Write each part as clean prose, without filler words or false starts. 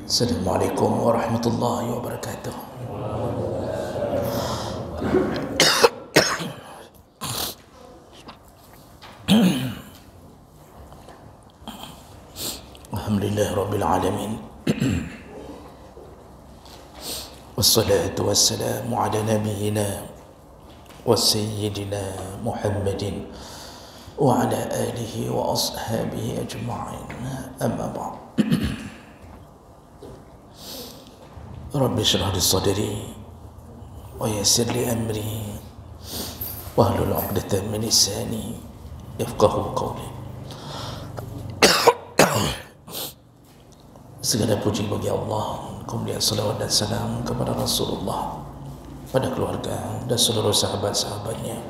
Assalamualaikum warahmatullahi wabarakatuh. Alhamdulillah Rabbil Alamin. Wassalatu wassalamu ala nabiyyina wa sayyidina Muhammadin wa ala alihi wa ashabihi ajma'in. Amma ba'd. Rabbi shrah li sadri wa yassir li amri wahlul 'uqdatam min lisani yafqahu qawli. Segala puji bagi Allah, kemudian salawat dan salam kepada Rasulullah, pada keluarga dan seluruh sahabat-sahabatnya.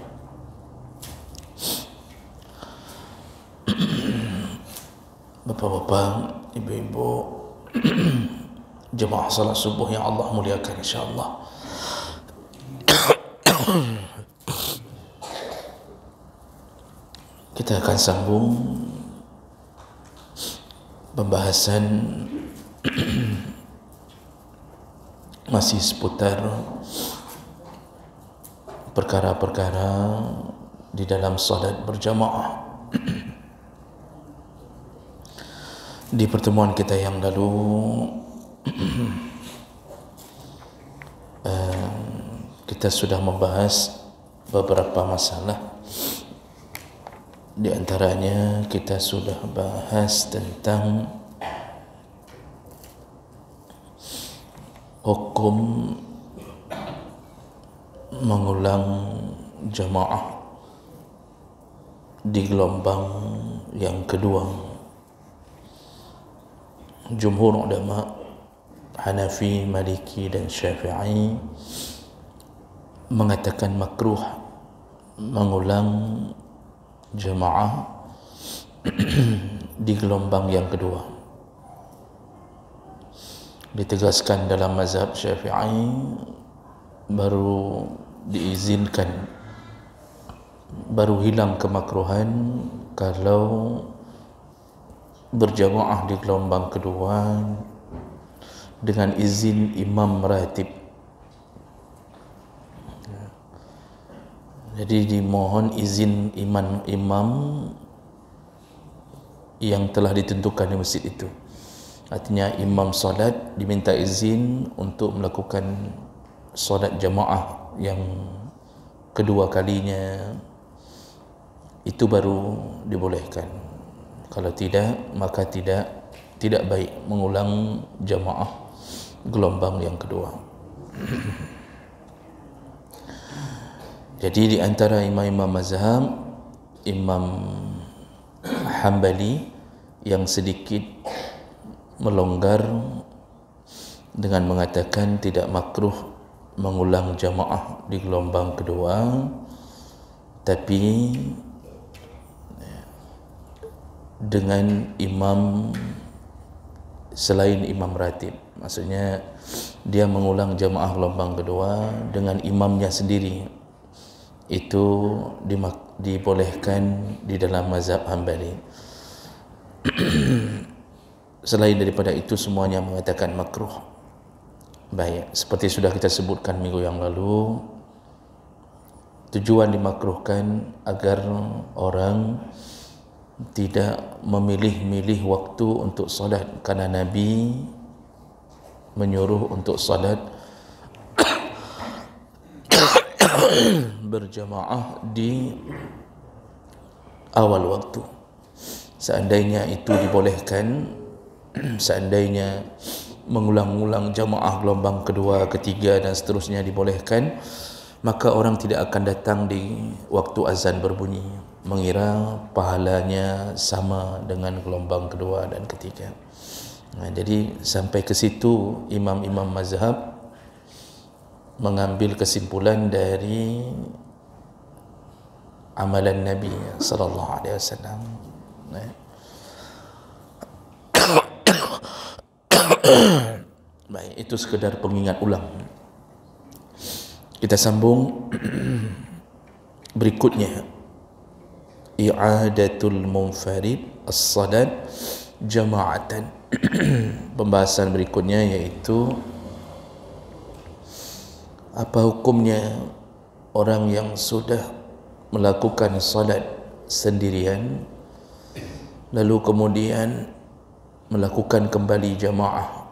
Bapak-bapak, ibu-ibu, jemaah salat subuh yang Allah muliakan insyaAllah. Kita akan sambung pembahasan masih seputar perkara-perkara di dalam salat berjamaah. Di pertemuan kita yang lalu kita sudah membahas beberapa masalah. Di antaranya kita sudah bahas tentang hukum mengulang jamaah di gelombang yang kedua. Jumhur ulama Hanafi, Maliki dan Syafi'i mengatakan makruh mengulang jamaah di gelombang yang kedua. Ditegaskan dalam mazhab Syafi'i baru diizinkan, baru hilang kemakruhan kalau berjamaah di gelombang kedua dengan izin imam ratib. Jadi dimohon izin imam yang telah ditentukan di masjid itu. Artinya imam solat diminta izin untuk melakukan solat jamaah yang kedua kalinya, itu baru dibolehkan. Kalau tidak, maka tidak baik mengulang jamaah gelombang yang kedua. Jadi di antara imam-imam mazhab, Imam Hambali yang sedikit melonggar dengan mengatakan tidak makruh mengulang jamaah di gelombang kedua, tapi dengan imam selain imam ratib. Maksudnya dia mengulang jamaah gelombang kedua dengan imamnya sendiri. Itu dibolehkan di dalam mazhab Hambali. Selain daripada itu semuanya mengatakan makruh. Baik, seperti sudah kita sebutkan minggu yang lalu, tujuan dimakruhkan agar orang tidak memilih-milih waktu untuk salat, karena Nabi menyuruh untuk salat berjamaah di awal waktu. Seandainya itu dibolehkan, seandainya mengulang-ulang jamaah gelombang kedua, ketiga dan seterusnya dibolehkan, maka orang tidak akan datang di waktu azan berbunyi, mengira pahalanya sama dengan gelombang kedua dan ketiga. Jadi sampai ke situ imam-imam mazhab mengambil kesimpulan dari amalan Nabi sallallahu alaihi wasallam. Baik, itu sekedar pengingat ulang. Kita sambung berikutnya. I'adatul munfarid as-salat jama'atan. pembahasan berikutnya, yaitu apa hukumnya orang yang sudah melakukan salat sendirian lalu kemudian melakukan kembali jamaah.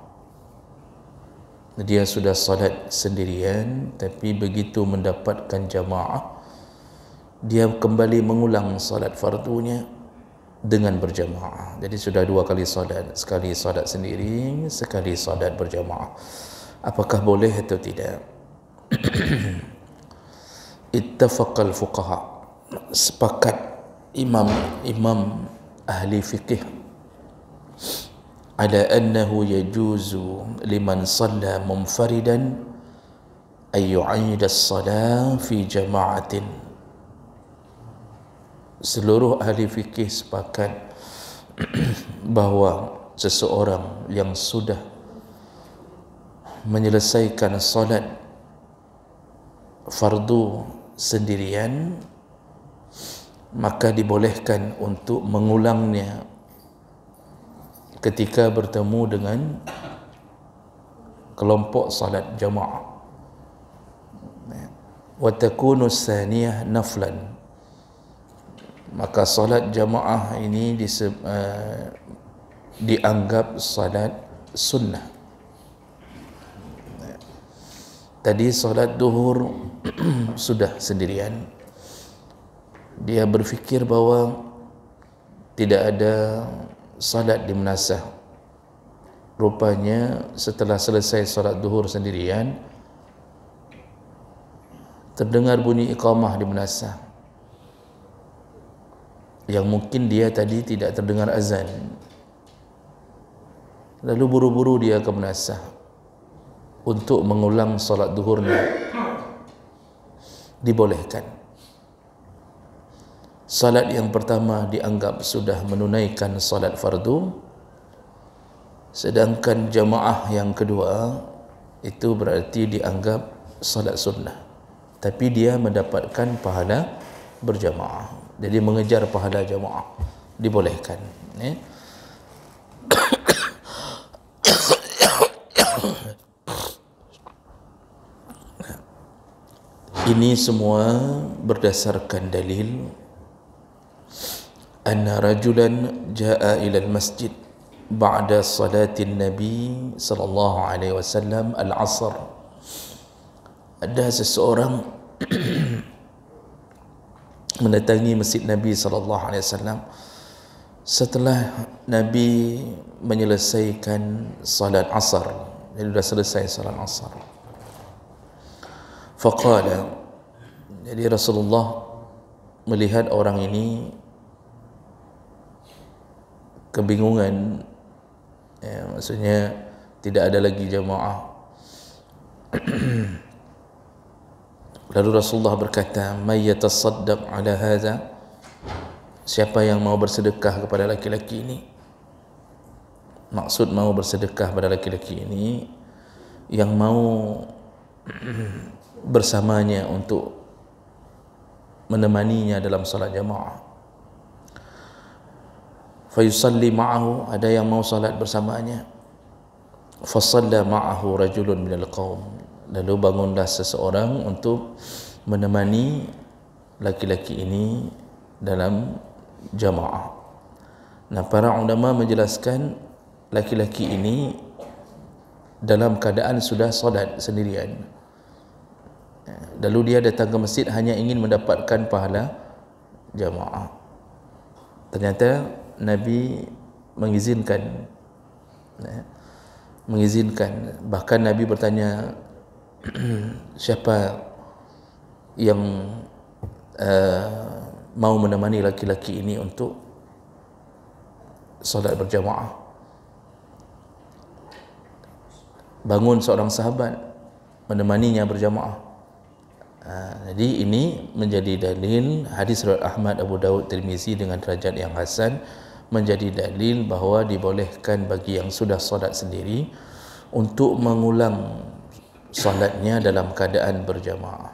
Dia sudah salat sendirian, tapi begitu mendapatkan jamaah, dia kembali mengulang salat fardunya dengan berjamaah. Jadi sudah dua kali salat, sekali salat sendiri, sekali salat berjamaah. Apakah boleh atau tidak? Ittafaqal fuqaha, sepakat imam ahli fikih, ala annahu yajuzu liman shalla munfaridan ay yu'id as-salah fi jama'atin. Seluruh ahli fikih sepakat bahawa seseorang yang sudah menyelesaikan salat fardu sendirian, maka dibolehkan untuk mengulangnya ketika bertemu dengan kelompok salat jamaah. Wa takunu tsaniyah naflan, maka salat jamaah ini dianggap salat sunnah. Tadi salat duhur sudah sendirian, dia berfikir bahawa tidak ada salat di Menasah. Rupanya setelah selesai salat duhur sendirian, terdengar bunyi iqamah di Menasah, yang mungkin dia tadi tidak terdengar azan. Lalu buru-buru dia ke Menasah untuk mengulang salat duhurnya. Dibolehkan. Salat yang pertama dianggap sudah menunaikan salat fardu, sedangkan jamaah yang kedua itu berarti dianggap salat sunnah, tapi dia mendapatkan pahala berjamaah. Jadi mengejar pahala jamaah dibolehkan. Ini semua berdasarkan dalil anna rajulan jaa ila al-masjid ba'da salatin Nabi sallallahu alaihi wasallam al-'asr. Ada seseorang mendatangi masjid Nabi sallallahu alaihi wasallam setelah Nabi menyelesaikan salat asar. Jadi sudah selesai salat asar. Faqala, jadi Rasulullah melihat orang ini kebingungan, ya, maksudnya tidak ada lagi jamaah. Lalu Rasulullah berkata, "May yatasaddaq ala hadha?" Siapa yang mau bersedekah kepada laki-laki ini? Maksud mau bersedekah pada laki-laki ini, yang mau bersamanya untuk menemaninya dalam salat jamaah. Fayusalli ma'ahu, ada yang mau salat bersamanya. Fasalla ma'ahu rajulun minal qaum, lalu bangunlah seseorang untuk menemani laki-laki ini dalam jamaah. Nah, para ulama menjelaskan laki-laki ini dalam keadaan sudah salat sendirian, lalu dia datang ke masjid hanya ingin mendapatkan pahala jamaah. Ternyata Nabi mengizinkan, bahkan Nabi bertanya, siapa yang mau menemani laki-laki ini untuk salat berjamaah? Bangun seorang sahabat menemaninya berjamaah. Jadi ini menjadi dalil, hadis riwayat Ahmad, Abu Daud, Tirmizi dengan derajat yang hasan, menjadi dalil bahawa dibolehkan bagi yang sudah salat sendiri untuk mengulang salatnya dalam keadaan berjamaah.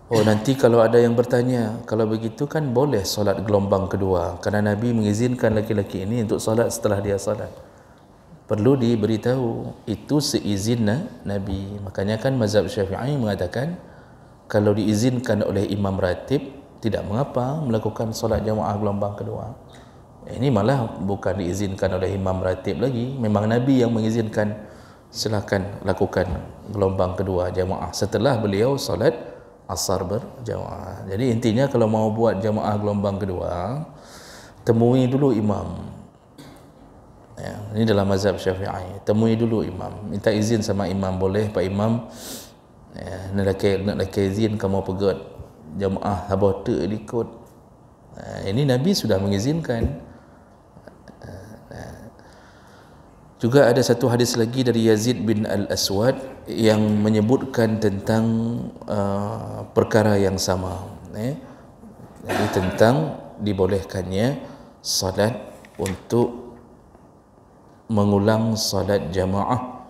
Oh, nanti kalau ada yang bertanya, kalau begitu kan boleh solat gelombang kedua, kerana Nabi mengizinkan laki-laki ini untuk solat setelah dia solat. Perlu diberitahu, itu seizin Nabi. Makanya kan mazhab Syafi'i mengatakan kalau diizinkan oleh imam ratib, tidak mengapa melakukan solat jamaah gelombang kedua. Ini malah bukan diizinkan oleh imam ratib lagi, memang Nabi yang mengizinkan, silakan lakukan gelombang kedua jamaah setelah beliau solat asar berjamaah. Jadi intinya kalau mau buat jamaah gelombang kedua, temui dulu imam. Ya, ini dalam mazhab Syafi'i. Temui dulu imam, minta izin sama imam, boleh Pak Imam, ya, nak laki izin kamu pegat jamaah habata ikut. Ini Nabi sudah mengizinkan. Juga ada satu hadis lagi dari Yazid bin Al-Aswad yang menyebutkan tentang perkara yang sama, jadi tentang dibolehkannya salat untuk mengulang salat jamaah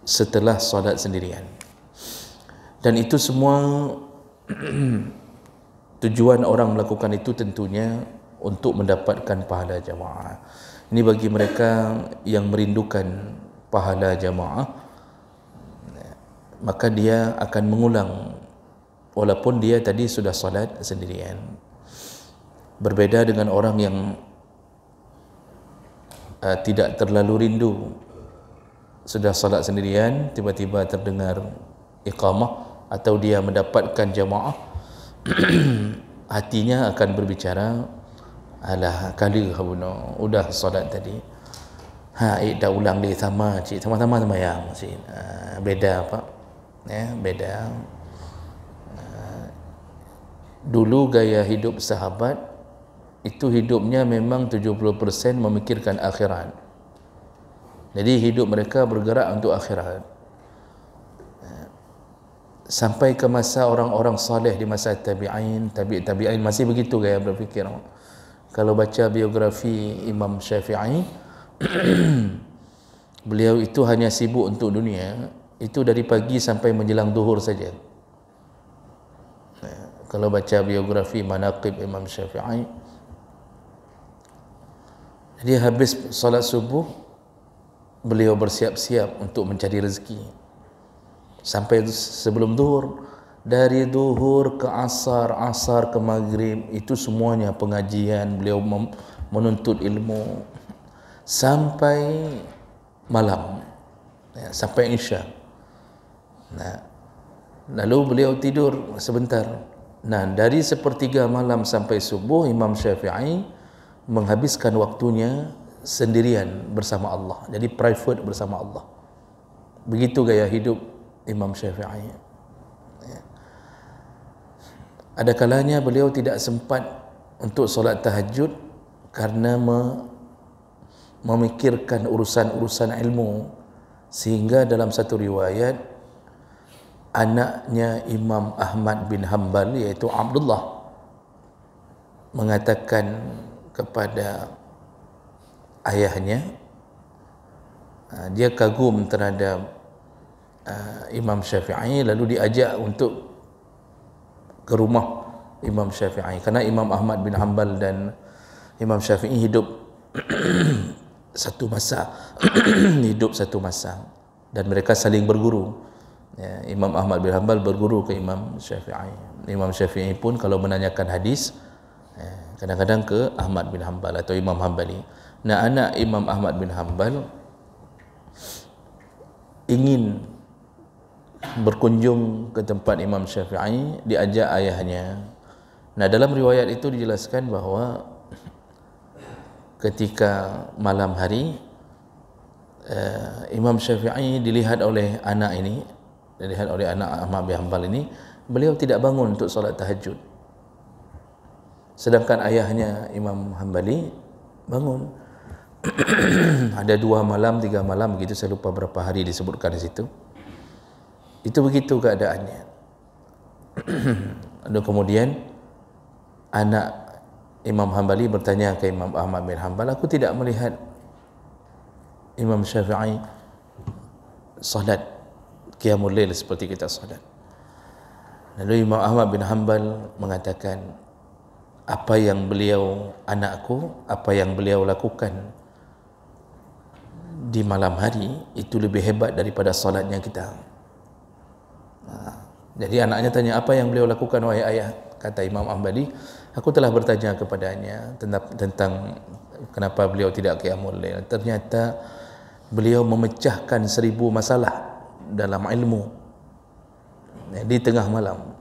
setelah salat sendirian. Dan itu semua tujuan orang melakukan itu tentunya untuk mendapatkan pahala jamaah. Ini bagi mereka yang merindukan pahala jamaah, maka dia akan mengulang walaupun dia tadi sudah salat sendirian. Berbeda dengan orang yang tidak terlalu rindu, sudah salat sendirian, tiba-tiba terdengar iqamah atau dia mendapatkan jamaah, hatinya akan berbicara, alah kali kamu udah solat tadi, dah ulang dia sama cik, sama-sama sembahyang cik. Beda Pak, beda. Dulu gaya hidup sahabat itu hidupnya memang 70% memikirkan akhirat. Jadi hidup mereka bergerak untuk akhirat. Sampai ke masa orang-orang saleh di masa tabi'in masih begitu gaya berfikir. Kalau baca biografi Imam Syafi'i, beliau itu hanya sibuk untuk dunia, itu dari pagi sampai menjelang zuhur saja. Kalau baca biografi manaqib Imam Syafi'i, dia habis salat subuh, beliau bersiap-siap untuk mencari rezeki sampai sebelum zuhur. Dari zuhur ke asar, asar ke maghrib, itu semuanya pengajian, beliau menuntut ilmu sampai malam, sampai isya. Lalu beliau tidur sebentar. Dari sepertiga malam sampai subuh, Imam Syafi'i menghabiskan waktunya sendirian bersama Allah. Jadi private bersama Allah. Begitu gaya hidup Imam Syafi'i. Ada kalanya beliau tidak sempat untuk solat tahajud karena memikirkan urusan-urusan ilmu, sehingga dalam satu riwayat anaknya Imam Ahmad bin Hanbal, iaitu Abdullah, mengatakan kepada ayahnya, dia kagum terhadap Imam Syafi'i, lalu diajak untuk ke rumah Imam Syafi'i, karena Imam Ahmad bin Hanbal dan Imam Syafi'i hidup satu masa hidup satu masa, dan mereka saling berguru. Imam Ahmad bin Hanbal berguru ke Imam Syafi'i. Imam Syafi'i pun kalau menanyakan hadis, kadang-kadang ke Ahmad bin Hanbal atau Imam Hanbali. Anak Imam Ahmad bin Hanbal ingin berkunjung ke tempat Imam Syafi'i, diajak ayahnya. Dalam riwayat itu dijelaskan bahawa ketika malam hari, Imam Syafi'i dilihat oleh anak Ahmad bin Hanbal ini, beliau tidak bangun untuk solat tahajud. Sedangkan ayahnya Imam Hanbali bangun. Ada 2 malam, 3 malam begitu, saya lupa berapa hari disebutkan di situ. Itu begitu keadaannya. Lalu kemudian anak Imam Hanbali bertanya ke Imam Ahmad bin Hanbal, aku tidak melihat Imam Syafi'i salat qiyamul lail seperti kita salat. Lalu Imam Ahmad bin Hanbal mengatakan, apa yang beliau, anakku, apa yang beliau lakukan di malam hari itu lebih hebat daripada solatnya kita. Jadi anaknya tanya, apa yang beliau lakukan wahai ayah? Kata Imam Ahmadi, aku telah bertanya kepadanya tentang kenapa beliau tidak qiyamul lail. Ternyata beliau memecahkan 1000 masalah dalam ilmu di tengah malam.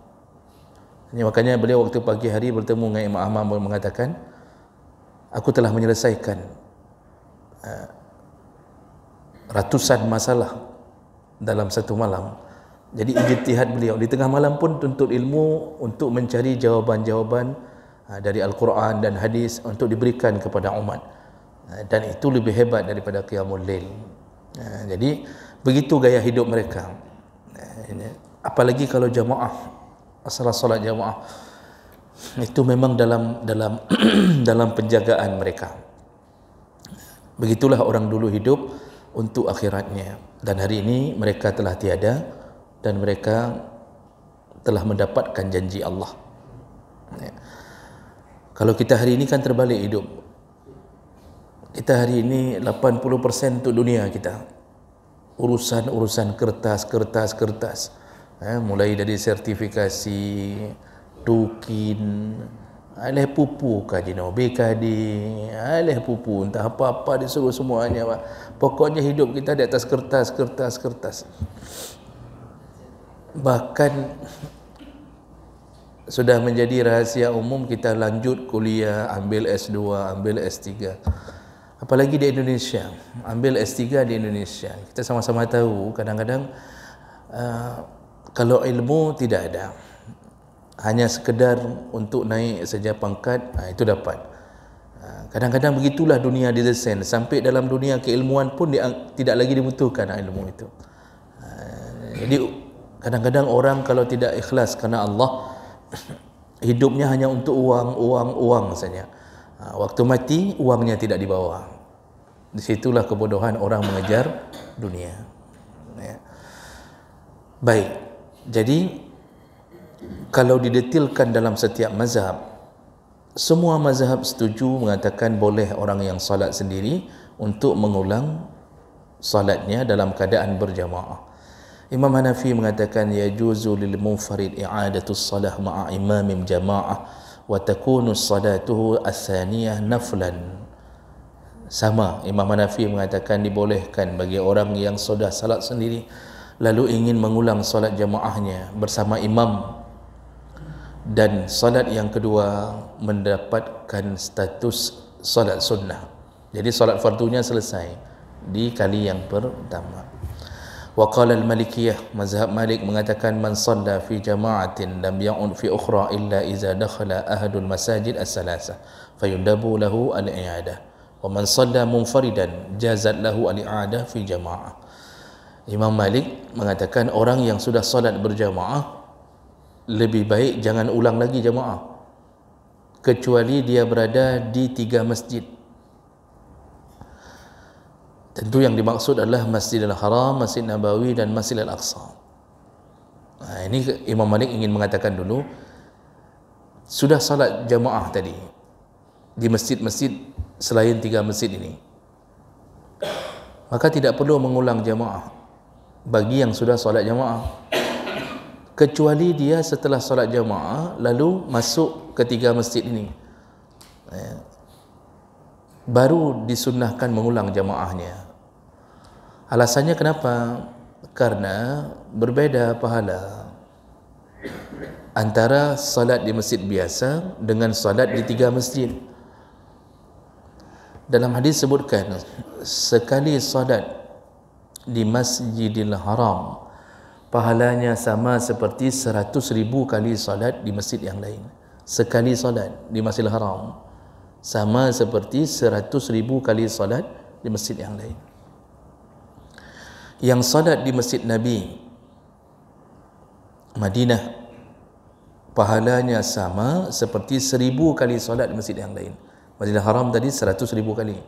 Ini makanya beliau waktu pagi hari bertemu dengan Imam Ahmad mengatakan, aku telah menyelesaikan ratusan masalah dalam satu malam. Jadi ijtihad beliau di tengah malam pun tuntut ilmu untuk mencari jawaban-jawaban dari Al-Quran dan hadis untuk diberikan kepada umat, dan itu lebih hebat daripada qiyamul lail. Jadi begitu gaya hidup mereka. Apalagi kalau jamaah, masalah solat jamaah itu memang dalam dalam penjagaan mereka. Begitulah orang dulu hidup untuk akhiratnya, dan hari ini mereka telah tiada dan mereka telah mendapatkan janji Allah. Kalau kita hari ini kan terbalik hidup. Kita hari ini 80% untuk dunia kita, urusan kertas, mulai dari sertifikasi, tukin, alih pupu kajino, BKD, alih pupu, entah apa-apa disuruh semuanya. Pokoknya hidup kita di atas kertas. Bahkan sudah menjadi rahasia umum kita lanjut kuliah, ambil S2, ambil S3. Apalagi di Indonesia, ambil S3 di Indonesia. Kita sama-sama tahu kadang-kadang kalau ilmu tidak ada, hanya sekedar untuk naik saja pangkat, itu dapat. Kadang-kadang begitulah dunia didesain, sampai dalam dunia keilmuan pun tidak lagi dibutuhkan ilmu itu. Jadi kadang-kadang orang kalau tidak ikhlas kerana Allah, hidupnya hanya untuk uang saja. Waktu mati uangnya tidak dibawa. Disitulah kebodohan orang mengejar dunia. Baik, jadi kalau didetilkan dalam setiap mazhab, semua mazhab setuju mengatakan boleh orang yang salat sendiri untuk mengulang salatnya dalam keadaan berjamaah. Imam Hanafi mengatakan yajuzu lil munfarid i'adatus salah ma'a imamim jamaah wa takunu salatuhu as-saniyah naflan. Sama, Imam Hanafi mengatakan dibolehkan bagi orang yang sudah salat sendiri lalu ingin mengulang salat jamaahnya bersama imam, dan salat yang kedua mendapatkan status salat sunnah. Jadi salat fardunya selesai di kali yang pertama. Wa qala al-Malikiyah, mazhab Malik mengatakan man shalla fi jama'atin lam ya'ud fi ukhra illa iza dakhala ahadul masajid as-salasa fayundabu lahu al-i'adah wa man shalla munfaridan jazat lahu al-i'adah fi jama'ah. Imam Malik mengatakan orang yang sudah salat berjamaah lebih baik jangan ulang lagi jamaah kecuali dia berada di 3 masjid. Tentu yang dimaksud adalah Masjidil Haram, Masjid Nabawi dan Masjid Al-Aqsa. Ini Imam Malik ingin mengatakan dulu, sudah salat jamaah tadi di masjid-masjid selain 3 masjid ini, maka tidak perlu mengulang jamaah bagi yang sudah salat jamaah, kecuali dia setelah salat jamaah lalu masuk ke 3 masjid ini, baru disunnahkan mengulang jamaahnya. Alasannya kenapa? Karena berbeda pahala antara salat di masjid biasa dengan salat di 3 masjid. Dalam hadis sebutkan sekali salat di Masjidil Haram pahalanya sama seperti 100,000 kali salat di masjid yang lain. Sekali salat di Masjidil Haram sama seperti 100,000 kali salat di masjid yang lain. Yang salat di Masjid Nabi Madinah pahalanya sama seperti 1,000 kali salat di masjid yang lain. Masjidil Haram tadi 100,000 kali,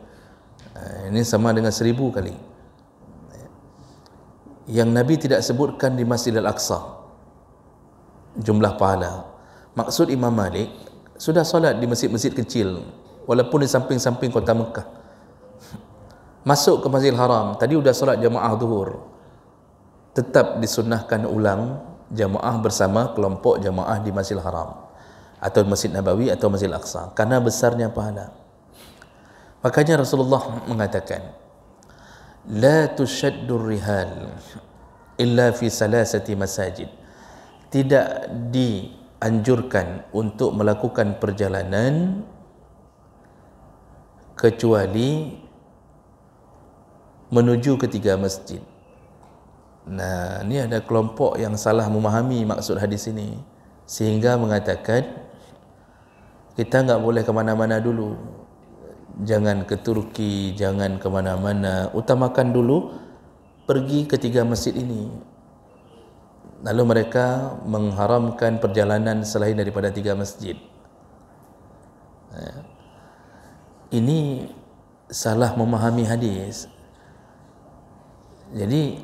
ini sama dengan 1,000 kali. Yang Nabi tidak sebutkan di Masjid Al-Aqsa. jumlah pahala. Maksud Imam Malik, sudah solat di masjid-masjid kecil walaupun di samping-samping kota Mekah, masuk ke Masjidil Haram, tadi sudah solat jamaah zuhur, tetap disunnahkan ulang jamaah bersama kelompok jamaah di Masjidil Haram atau Masjid Nabawi atau Masjidil Aqsa, karena besarnya pahala. Makanya Rasulullah mengatakan, la tushaddur rihal illa fi salasati masajid. Tidak dianjurkan untuk melakukan perjalanan kecuali menuju ketiga masjid. Nah, ini ada kelompok yang salah memahami maksud hadis ini, sehingga mengatakan kita enggak boleh ke mana-mana dulu. Jangan ke Turki, jangan ke mana-mana, utamakan dulu pergi ke tiga masjid ini. Lalu mereka mengharamkan perjalanan selain daripada tiga masjid. Ini salah memahami hadis. Jadi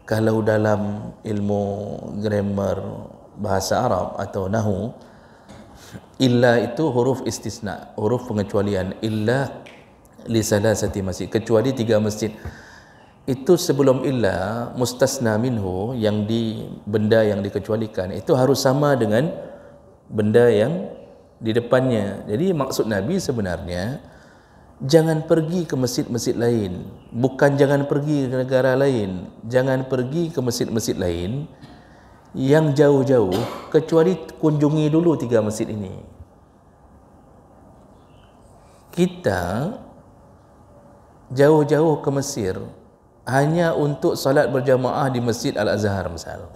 kalau dalam ilmu grammar bahasa Arab atau nahu, illa itu huruf istisna, huruf pengecualian. Illa li salasati masjid, kecuali tiga masjid. Itu sebelum illa, mustasna minhu, yang benda yang dikecualikan itu harus sama dengan benda yang di depannya. Jadi maksud Nabi sebenarnya, jangan pergi ke masjid-masjid lain, bukan jangan pergi ke negara lain, jangan pergi ke masjid-masjid lain yang jauh-jauh, kecuali kunjungi dulu tiga masjid ini. Kita jauh-jauh ke Mesir hanya untuk salat berjamaah di Masjid Al-Azhar misal,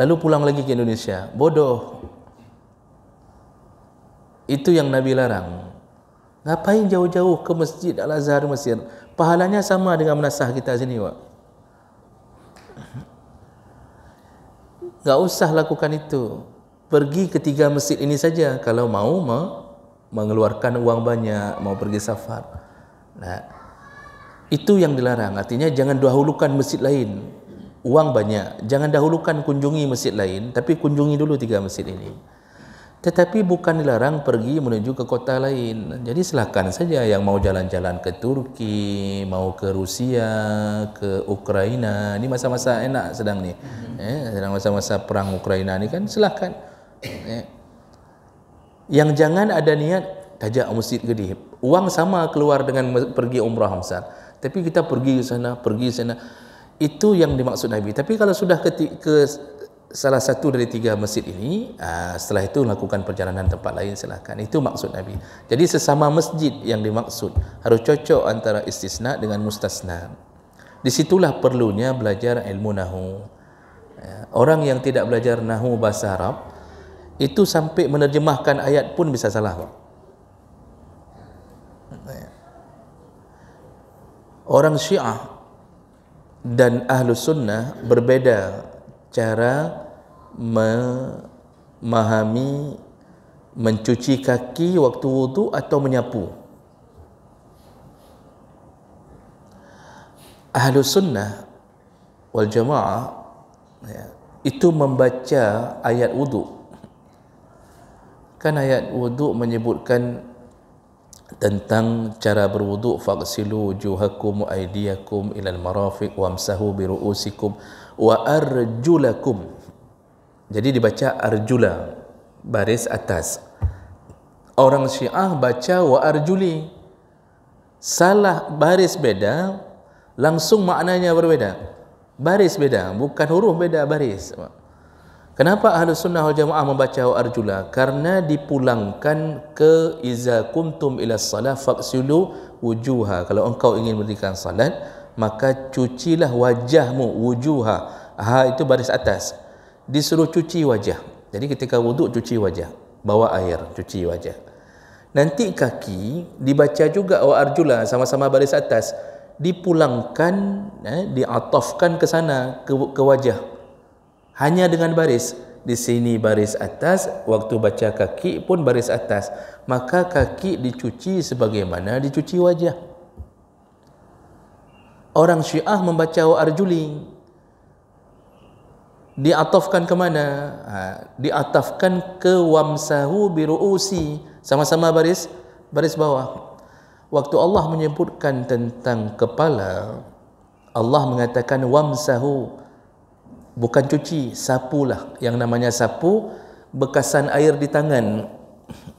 lalu pulang lagi ke Indonesia, bodoh. Itu yang Nabi larang. Ngapain jauh-jauh ke Masjid Al-Azhar Mesir? Pahalanya sama dengan menasah kita sini, Pak. Enggak usah lakukan itu. Pergi ke tiga masjid ini saja kalau mau mengeluarkan uang banyak, mau pergi safar. Nah, itu yang dilarang. Artinya jangan dahulukan masjid lain, uang banyak, jangan dahulukan kunjungi masjid lain, tapi kunjungi dulu tiga masjid ini. Tetapi bukan dilarang pergi menuju ke kota lain. Jadi silakan saja yang mau jalan-jalan ke Turki, mau ke Rusia, ke Ukraina. Ini masa-masa enak sedang ni. Sedang masa-masa perang Ukraina ni kan, silakan. Yang jangan ada niat tajak masjid gede. Uang sama keluar dengan pergi umrah misal. Tapi kita pergi ke sana, pergi ke sana. Itu yang dimaksud Nabi. Tapi kalau sudah ke salah satu dari tiga masjid ini, setelah itu lakukan perjalanan tempat lain, silakan. Itu maksud Nabi. Jadi sesama masjid yang dimaksud harus cocok antara istisna dengan mustasna. Disitulah perlunya belajar ilmu nahu. Orang yang tidak belajar nahu bahasa Arab itu sampai menerjemahkan ayat pun bisa salah. Orang Syiah dan Ahlus Sunnah berbeda cara memahami mencuci kaki waktu wudu atau menyapu. Ahlus Sunnah wal Jamaah itu membaca ayat wudu. Kan ayat wudu menyebutkan tentang cara berwudu, faghsilu wujuhakum wa aydiyakum ilal marafiq wamsahu bi ru'usikum wa arjulakum. Jadi dibaca arjula, baris atas. Orang Syiah baca wa arjuli, salah, baris beda, langsung maknanya berbeda. Baris beda, bukan huruf beda, baris. Kenapa Ahlus Sunnah wal Jamaah membaca wa arjula? Karena dipulangkan ke iza kumtum ila salat faghsilu wujuha. Kalau engkau ingin mendirikan salat, maka cucilah wajahmu, wujuha. Ha itu baris atas. Disuruh cuci wajah. Jadi ketika wuduk cuci wajah, bawa air, cuci wajah. Nanti kaki dibaca juga wa arjula, sama-sama baris atas. Dipulangkan, diatafkan ke sana, ke wajah. Hanya dengan baris. Di sini baris atas, waktu baca kaki pun baris atas. Maka kaki dicuci sebagaimana dicuci wajah. Orang Syiah membaca wa arjuli. Diatafkan ke mana? Diatafkan ke wamsahu biru'usi, sama-sama baris bawah. Waktu Allah menyebutkan tentang kepala, Allah mengatakan wamsahu, bukan cuci, sapulah. Yang namanya sapu, bekasan air di tangan,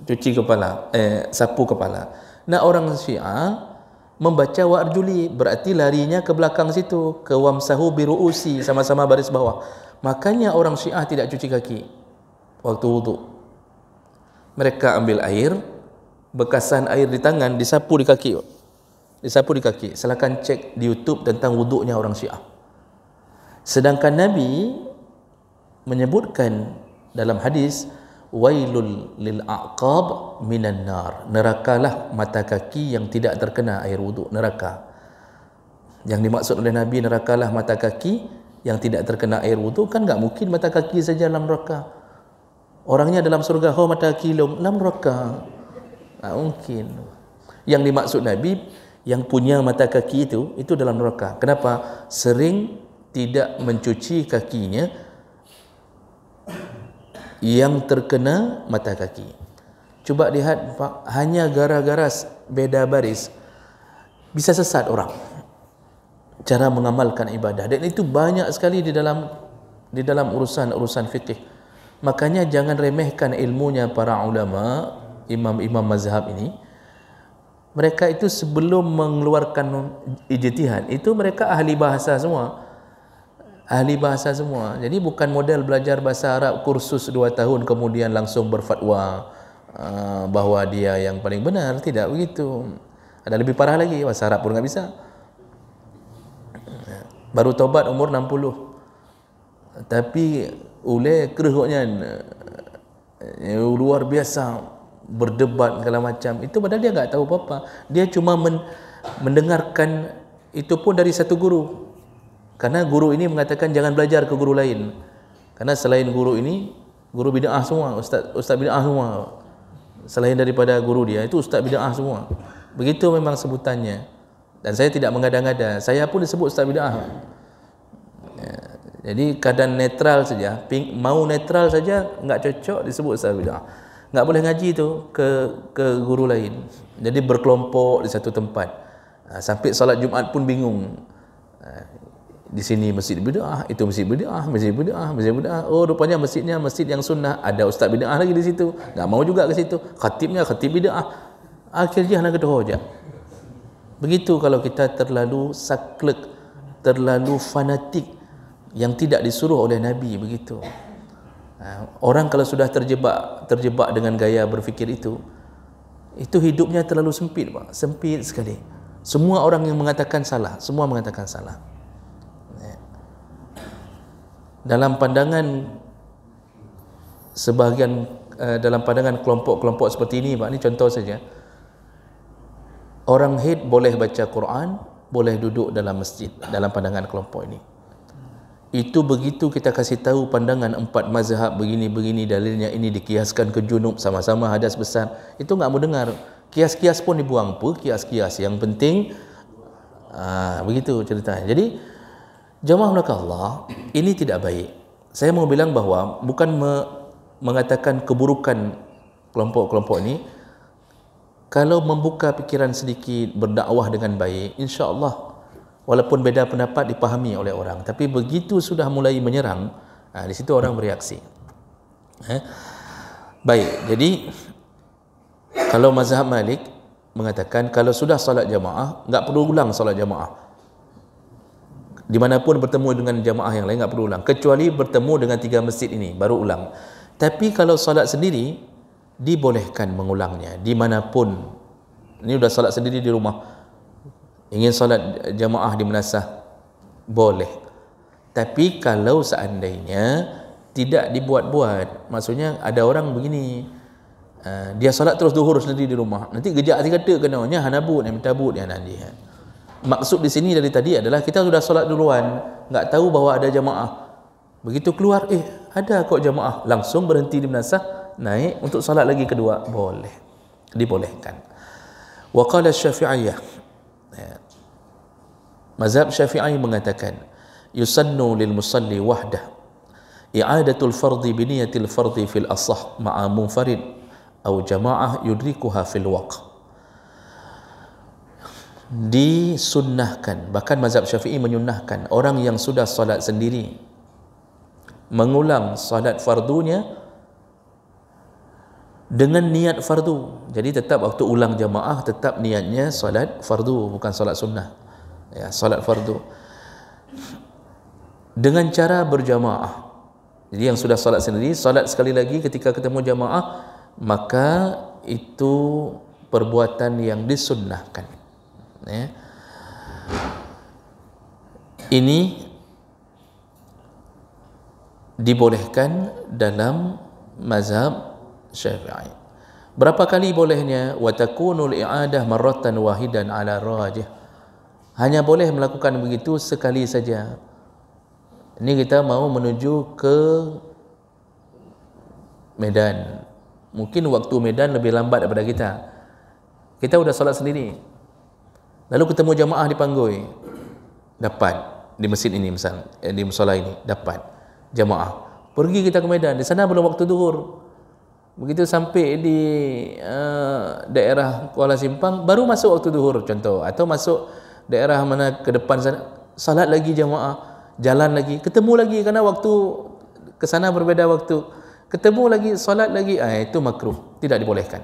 cuci kepala, sapu kepala. Nah, orang Syiah membaca wa arjuli, berarti larinya ke belakang situ, ke wamsahu biru'usi, sama-sama baris bawah. Makanya orang Syiah tidak cuci kaki waktu wudu. Mereka ambil air, bekasan air di tangan, disapu di kaki. Disapu di kaki. Silakan cek di YouTube tentang wuduknya orang Syiah. Sedangkan Nabi menyebutkan dalam hadis, wailul lil aqab minan nar, nerakalah mata kaki yang tidak terkena air wuduk, neraka. Yang dimaksud oleh Nabi nerakalah mata kaki yang tidak terkena air wuduk, kan enggak mungkin mata kaki saja dalam neraka. Orangnya dalam surga, mata kaki dalam neraka. Tak mungkin. Yang dimaksud Nabi yang punya mata kaki itu dalam neraka. Kenapa? Sering tidak mencuci kakinya yang terkena mata kaki. Cuba lihat Pak, hanya gara-gara beda baris bisa sesat orang cara mengamalkan ibadah, dan itu banyak sekali di dalam urusan fikih. Makanya jangan remehkan ilmunya para ulama, imam-imam mazhab ini. Mereka itu sebelum mengeluarkan ijtihad itu mereka ahli bahasa semua. Jadi bukan model belajar bahasa Arab kursus 2 tahun kemudian langsung berfatwa bahawa dia yang paling benar. Tidak begitu. Ada lebih parah lagi, bahasa Arab pun enggak bisa. Baru taubat umur 60. Tapi oleh kerehutnya luar biasa, berdebat segala macam. Itu padahal dia enggak tahu apa-apa. Dia cuma mendengarkan itu pun dari satu guru. Karena guru ini mengatakan jangan belajar ke guru lain. Karena selain guru ini, guru bid'ah semua, ustaz bid'ah semua. Selain daripada guru dia, itu ustaz bid'ah semua. Begitu memang sebutannya. Dan saya tidak mengada-ngada. Saya pun disebut ustaz bid'ah. Ya, jadi keadaan netral saja, mau netral saja enggak cocok disebut ustaz bid'ah. Enggak boleh ngaji tu ke guru lain. Jadi berkelompok di satu tempat. Sampai solat Jumaat pun bingung. Di sini masjid bid'ah, itu masjid bid'ah, masjid bid'ah. Oh, rupanya masjidnya masjid yang sunnah, ada ustaz bid'ah lagi di situ. Tak mau juga ke situ. Khatibnya khatib bid'ah. Akhirnya nak kedua aja. Begitu kalau kita terlalu saklek, terlalu fanatik yang tidak disuruh oleh Nabi, begitu. Orang kalau sudah terjebak dengan gaya berfikir itu hidupnya terlalu sempit, Pak. Sempit sekali. Semua orang yang mengatakan salah, semua mengatakan salah. Dalam pandangan sebahagian, dalam pandangan kelompok-kelompok seperti ini, Pak, ini contoh saja. Orang haid boleh baca Quran, boleh duduk dalam masjid, dalam pandangan kelompok ini. Itu begitu kita kasih tahu pandangan 4 mazhab begini-begini, dalilnya ini dikiaskan ke junub, sama-sama hadas besar. Itu enggak mau dengar. Kias-kias pun dibuang pun, kias-kias. Yang penting begitu ceritanya. Jadi jemaah Allah, ini tidak baik. Saya mau bilang bahawa bukan mengatakan keburukan kelompok-kelompok ini. Kalau membuka pikiran sedikit, berdakwah dengan baik, insya-Allah walaupun beda pendapat dipahami oleh orang. Tapi begitu sudah mulai menyerang, di situ orang bereaksi. Baik, jadi kalau mazhab Malik mengatakan kalau sudah solat jamaah, enggak perlu ulang solat jamaah. Dimanapun bertemu dengan jamaah yang lain, enggak perlu ulang, kecuali bertemu dengan 3 masjid ini baru ulang. Tapi kalau solat sendiri dibolehkan mengulangnya dimanapun. Ini sudah solat sendiri di rumah, ingin solat jamaah di Menasah, boleh. Tapi kalau seandainya tidak dibuat-buat, maksudnya ada orang begini, dia solat terus zuhur sendiri di rumah, nanti gejak hati kata kenanya hanabut yang minta but yang nanti. Maksud di sini dari tadi adalah kita sudah solat duluan, enggak tahu bahawa ada jamaah. Begitu keluar, ada kok jamaah, langsung berhenti di Menasah, naik untuk solat lagi kedua, boleh, dibolehkan. Wa qala Syafi'iyah, mazhab Syafi'i mengatakan yusannu lil musalli wahdah i'adatul fardhi bi niyatil fardhi fil asah ma'a munfarid atau jamaah yudrikuha fil waqt. Disunnahkan, bahkan mazhab Syafi'i menyunnahkan orang yang sudah solat sendiri mengulang solat fardunya dengan niat fardu. Jadi tetap waktu ulang jamaah tetap niatnya solat fardu, bukan solat sunnah. Ya, solat fardu dengan cara berjamaah. Jadi yang sudah solat sendiri, solat sekali lagi ketika ketemu jamaah, maka itu perbuatan yang disunnahkan. Ya. Ini dibolehkan dalam mazhab Syafi'i. Berapa kali bolehnya? Wa takunul i'adah marratan wahidan ala rajih. Hanya boleh melakukan begitu sekali saja. Ini kita mau menuju ke Medan. Mungkin waktu Medan lebih lambat daripada kita. Kita sudah solat sendiri. Lalu ketemu jamaah di Panggoi. Dapat di masjid ini misal, di musola ini dapat jamaah. Pergi kita ke Medan. Di sana belum waktu zuhur. Begitu sampai di daerah Kuala Simpang baru masuk waktu zuhur contoh, atau masuk daerah mana ke depan sana, salat lagi jamaah, jalan lagi, ketemu lagi karena waktu ke sana berbeza waktu, ketemu lagi, salat lagi, itu makruh, tidak dibolehkan.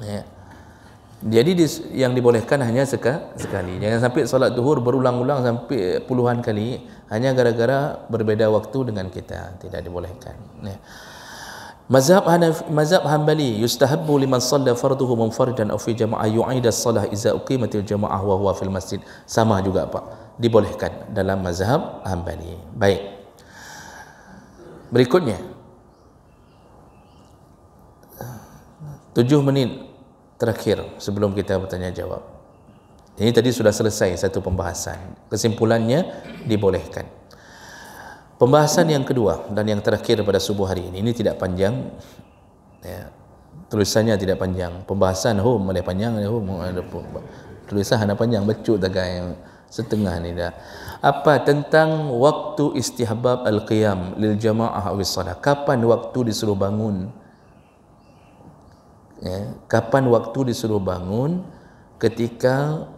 Ya. Jadi yang dibolehkan hanya sekali. Jangan sampai salat zuhur berulang-ulang sampai puluhan kali hanya gara-gara berbeza waktu dengan kita, tidak dibolehkan. Ya. Mazhab Hanbali yustahabbu liman shalla farduhu munfaridan aw fi jama'ah yu'id as-shalah idza uqimatil jama'ah wa huwa fil masjid. Sama juga Pak, dibolehkan dalam mazhab Hanbali. Baik. Berikutnya 7 menit terakhir sebelum kita bertanya jawab. Ini tadi sudah selesai satu pembahasan. Kesimpulannya dibolehkan. Pembahasan yang kedua dan yang terakhir pada subuh hari ini tidak panjang, ya, tulisannya tidak panjang. Pembahasan mulai panjang, tulisan hanya panjang, becut tagai setengah ni dah. Apa tentang waktu istihbab al-qiyam lil jamaah awis salat? Kapan waktu disuruh bangun? Ya, kapan waktu disuruh bangun ketika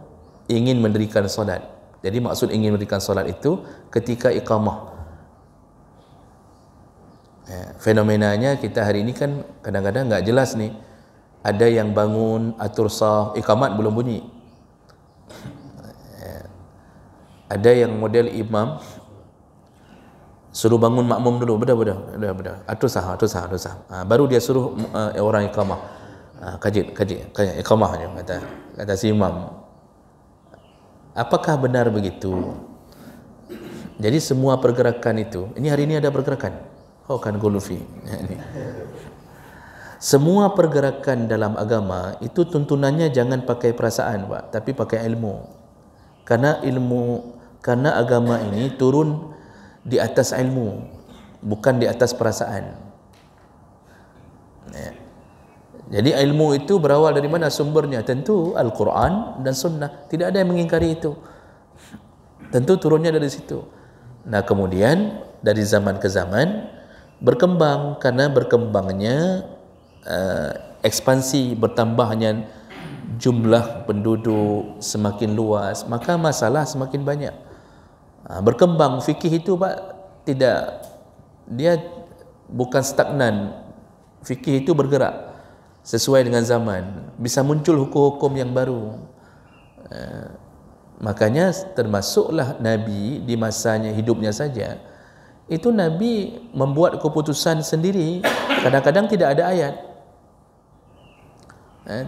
ingin mendirikan solat? Jadi maksud ingin mendirikan solat itu ketika iqamah. Ya, fenomenanya kita hari ini kan kadang-kadang enggak jelas nih. Ada yang bangun atur saf, iqamat belum bunyi. Ya. Ada yang model imam suruh bangun makmum dulu, bedah. Atur saf. Baru dia suruh orang iqamah. Kaji iqamah kata si imam. Apakah benar begitu? Jadi semua pergerakan itu, ini hari ini ada pergerakan. Kan gulufi. Semua pergerakan dalam agama itu tuntunannya jangan pakai perasaan, Pak, tapi pakai ilmu. Karena agama ini turun di atas ilmu, bukan di atas perasaan. Ya. Jadi ilmu itu berawal dari mana sumbernya? Tentu Al-Quran dan Sunnah. Tidak ada yang mengingkari itu. Tentu turunnya dari situ. Nah kemudian dari zaman ke zaman berkembang, karena berkembangnya ekspansi, bertambahnya jumlah penduduk semakin luas, maka masalah semakin banyak. Berkembang fikih itu Pak, tidak, dia bukan stagnan. Fikih itu bergerak sesuai dengan zaman, bisa muncul hukum-hukum yang baru. Makanya termasuklah Nabi di masanya hidupnya saja, itu Nabi membuat keputusan sendiri. Kadang-kadang tidak ada ayat,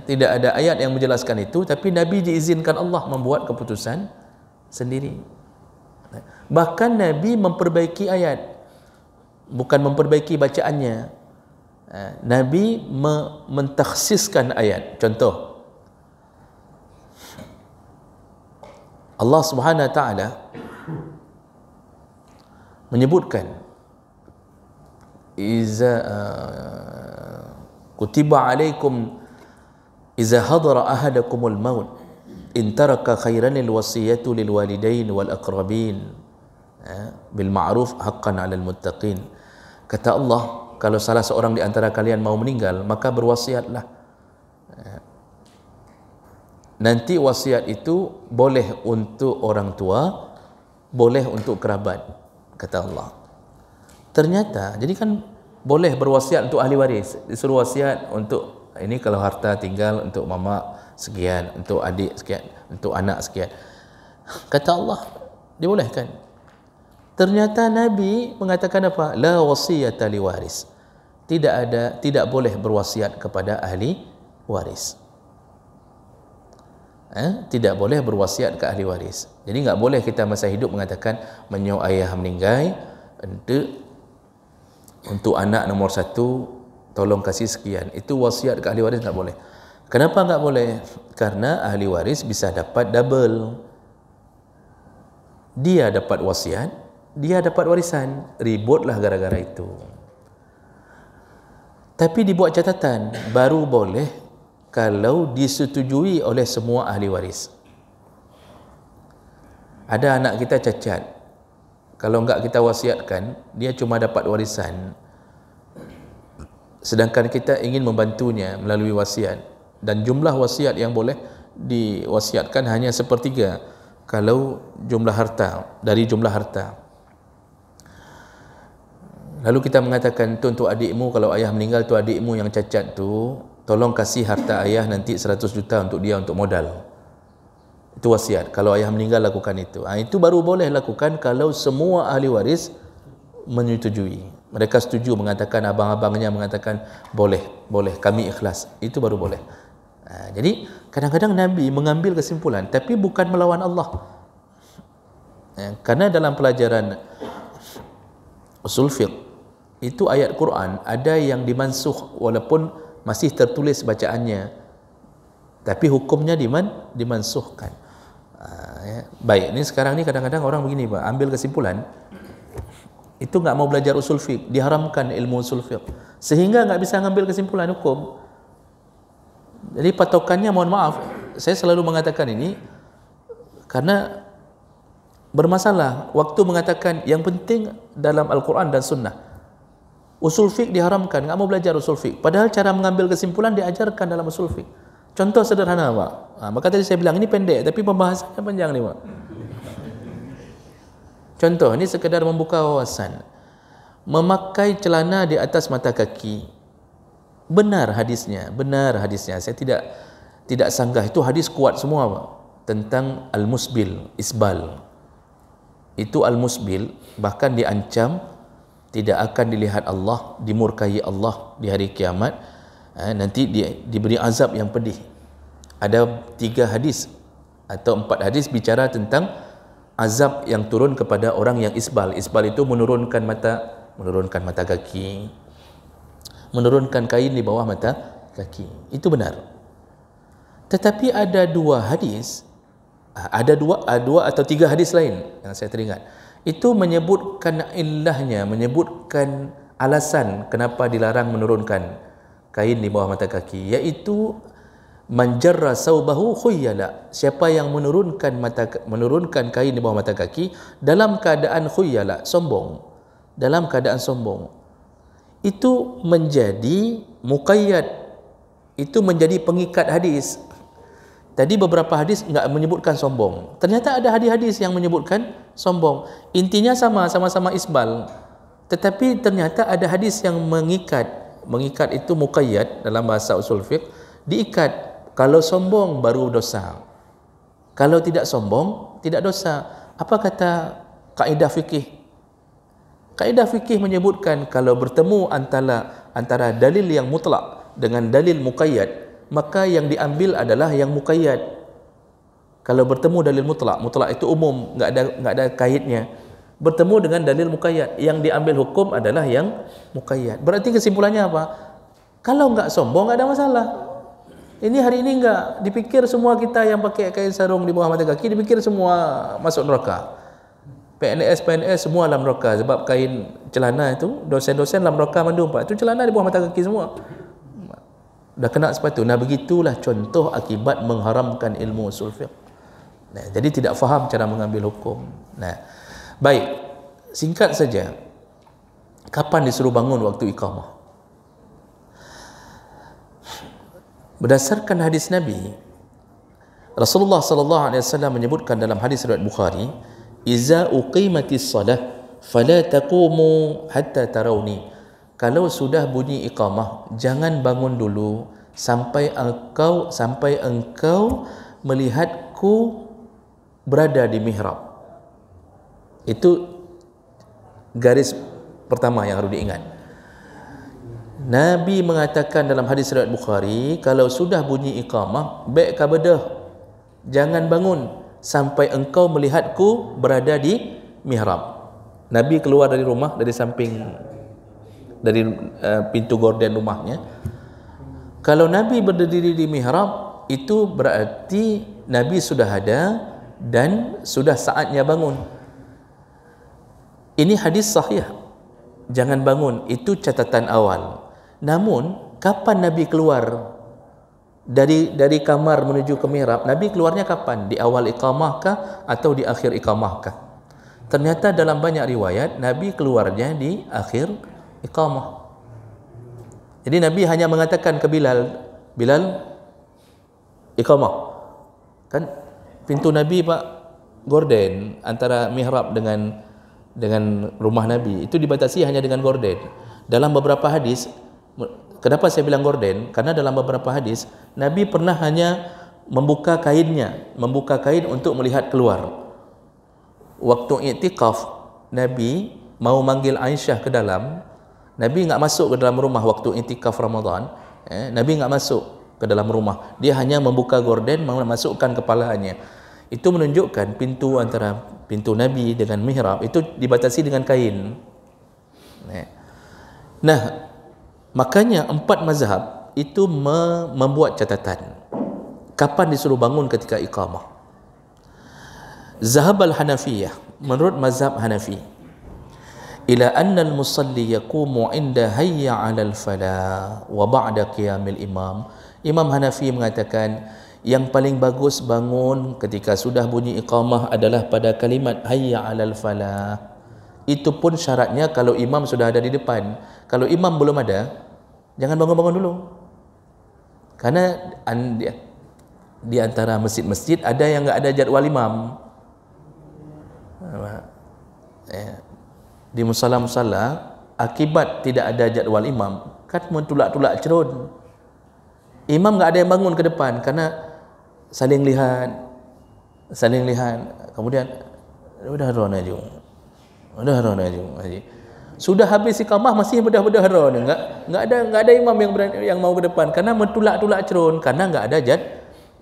tidak ada ayat yang menjelaskan itu, tapi Nabi diizinkan Allah membuat keputusan sendiri. Bahkan Nabi memperbaiki ayat, bukan memperbaiki bacaannya. Nabi mentakhsiskan ayat. Contoh, Allah Subhanahu wa taala menyebutkan iza kutiba alaikum iza hadara ahadakumul maut in taraka khairan lil wasiyatu lil walidain wal aqrabin. bil ma'ruf haqqan 'alal muttaqin. Kata Allah, kalau salah seorang di antara kalian mau meninggal, maka berwasiatlah. Nanti wasiat itu boleh untuk orang tua, boleh untuk kerabat, kata Allah. Ternyata, jadi kan boleh berwasiat untuk ahli waris, disuruh wasiat untuk ini kalau harta tinggal untuk mama sekian, untuk adik sekian, untuk anak sekian. Kata Allah, dibolehkan. Ternyata Nabi mengatakan apa? La wasiyata li waris. Tidak boleh berwasiat kepada ahli waris. Tidak boleh berwasiat ke ahli waris. Jadi enggak boleh kita masa hidup mengatakan menyo ayah meninggal untuk anak nombor 1 tolong kasih sekian. Itu wasiat ke ahli waris enggak boleh. Kenapa enggak boleh? Karena ahli waris bisa dapat double. Dia dapat wasiat, dia dapat warisan. Ributlah gara-gara itu. Tapi dibuat catatan, baru boleh kalau disetujui oleh semua ahli waris. Ada anak kita cacat, kalau enggak kita wasiatkan, dia cuma dapat warisan. Sedangkan kita ingin membantunya melalui wasiat, dan jumlah wasiat yang boleh diwasiatkan hanya 1/3 kalau jumlah harta, dari jumlah harta. Lalu kita mengatakan, tu untuk adikmu, kalau ayah meninggal, tu adikmu yang cacat tu, tolong kasih harta ayah nanti 100 juta untuk dia untuk modal. Itu wasiat. Kalau ayah meninggal, lakukan itu. Itu baru boleh lakukan kalau semua ahli waris menyetujui. Mereka setuju, mengatakan, abang-abangnya mengatakan boleh, kami ikhlas. Itu baru boleh. Jadi kadang-kadang Nabi mengambil kesimpulan, tapi bukan melawan Allah. Karena dalam pelajaran usul fiqh itu ayat Quran ada yang dimansuh walaupun masih tertulis bacaannya, tapi hukumnya dimansuhkan. Baik, ini sekarang ni kadang-kadang orang begini Pak, ambil kesimpulan itu enggak mau belajar usul fiqh, diharamkan ilmu usul fiqh, sehingga enggak bisa ngambil kesimpulan hukum. Jadi patokannya, mohon maaf, saya selalu mengatakan ini karena bermasalah waktu mengatakan yang penting dalam Al-Quran dan Sunnah. Usul fiqh diharamkan, enggak mau belajar usul fiqh, padahal cara mengambil kesimpulan diajarkan dalam usul fiqh. Contoh sederhana Pak, maka tadi saya bilang ini pendek tapi pembahasannya panjang nih Pak. Contoh, ini sekedar membuka wawasan. Memakai celana di atas mata kaki, benar hadisnya. Saya tidak sanggah, itu hadis kuat semua Pak, tentang al-musbil, isbal. Itu al-musbil bahkan diancam tidak akan dilihat Allah, dimurkai Allah di hari kiamat. Nanti diberi azab yang pedih. Ada 3 hadis atau 4 hadis bicara tentang azab yang turun kepada orang yang isbal. Isbal itu menurunkan mata kaki, menurunkan kain di bawah mata kaki. Itu benar. Tetapi ada 2 hadis, ada dua atau 3 hadis lain yang saya teringat. Itu menyebutkan illahnya, menyebutkan alasan kenapa dilarang menurunkan kain di bawah mata kaki, iaitu manjarra saubahu khuyala, siapa yang menurunkan kain di bawah mata kaki dalam keadaan khuyala, sombong, dalam keadaan sombong, itu menjadi muqayyad, itu menjadi pengikat hadis. Tadi beberapa hadis enggak menyebutkan sombong, ternyata ada hadis-hadis yang menyebutkan sombong. Intinya sama-sama isbal, tetapi ternyata ada hadis yang mengikat itu muqayyad dalam bahasa usul fiqh, diikat. Kalau sombong baru dosa, kalau tidak sombong tidak dosa. Apa kata kaidah fikih? Kaidah fikih menyebutkan kalau bertemu antara dalil yang mutlak dengan dalil muqayyad, maka yang diambil adalah yang muqayyad. Kalau bertemu dalil mutlak itu umum, enggak ada kaitnya. Bertemu dengan dalil muqayyad, yang diambil hukum adalah yang muqayyad. Berarti kesimpulannya apa? Kalau enggak sombong enggak ada masalah. Ini hari ini enggak dipikir semua kita yang pakai kain sarung di bawah mata kaki, dipikir semua masuk neraka. PNS semua dalam neraka sebab kain celana itu, dosen-dosen dalam neraka mandu Pak. Itu celana di bawah mata kaki semua. Dah kena sepatu. Nah, begitulah contoh akibat mengharamkan ilmu usul fiqh. Jadi tidak faham cara mengambil hukum. Baik. Singkat saja, kapan disuruh bangun waktu iqamah? Berdasarkan hadis Nabi, Rasulullah sallallahu alaihi wasallam menyebutkan dalam hadis riwayat Bukhari, "Iza uqimatis salah fala taqumu hatta tarawni." Kalau sudah bunyi iqamah, jangan bangun dulu sampai engkau melihatku berada di mihrab. Itu garis pertama yang harus diingat. Nabi mengatakan dalam hadis riwayat Bukhari, kalau sudah bunyi iqamah, baik kabedah, jangan bangun sampai engkau melihatku berada di mihrab. Nabi keluar dari rumah, dari samping, dari pintu gorden rumahnya. Kalau Nabi berdiri di mihrab, itu berarti Nabi sudah ada dan sudah saatnya bangun. Ini hadis sahih. Jangan bangun, itu catatan awal. Namun, kapan Nabi keluar dari kamar menuju ke mihrab? Nabi keluarnya kapan? Di awal iqamah kah atau di akhir iqamah kah? Ternyata dalam banyak riwayat Nabi keluarnya di akhir iqamah. Jadi Nabi hanya mengatakan ke Bilal iqamah. Kan pintu Nabi Pak gorden antara mihrab dengan rumah Nabi itu dibatasi hanya dengan gorden. Dalam beberapa hadis, kenapa saya bilang gorden? Karena dalam beberapa hadis Nabi pernah hanya membuka kain untuk melihat keluar. Waktu i'tikaf, Nabi mau manggil Aisyah ke dalam. Nabi enggak masuk ke dalam rumah waktu i'tikaf Ramadan. Nabi enggak masuk ke dalam rumah. Dia hanya membuka gorden, memasukkan kepalanya. Itu menunjukkan pintu antara pintu Nabi dengan mihrab itu dibatasi dengan kain. Nah, makanya 4 mazhab itu membuat catatan kapan disuruh bangun ketika iqamah. Zahab al-Hanafiyah, menurut mazhab Hanafi, ila anna al-musalli yaqumu inda hayya 'alal falah wa ba'da qiyamil imam. Imam Hanafi mengatakan yang paling bagus bangun ketika sudah bunyi iqamah adalah pada kalimat hayya 'alal falah. Itu pun syaratnya kalau imam sudah ada di depan. Kalau imam belum ada, jangan bangun-bangun dulu. Karena di antara masjid-masjid ada yang enggak ada jadual imam. Di musalla-musalla akibat tidak ada jadual imam, kan mentulak-tulak cerun. Imam enggak ada yang bangun ke depan karena saling lihat, kemudian udah haron aja. Sudah habis iqamah masih mudah-mudah haron, enggak ada imam yang mau ke depan karena mentulak-tulak cerun, karena enggak ada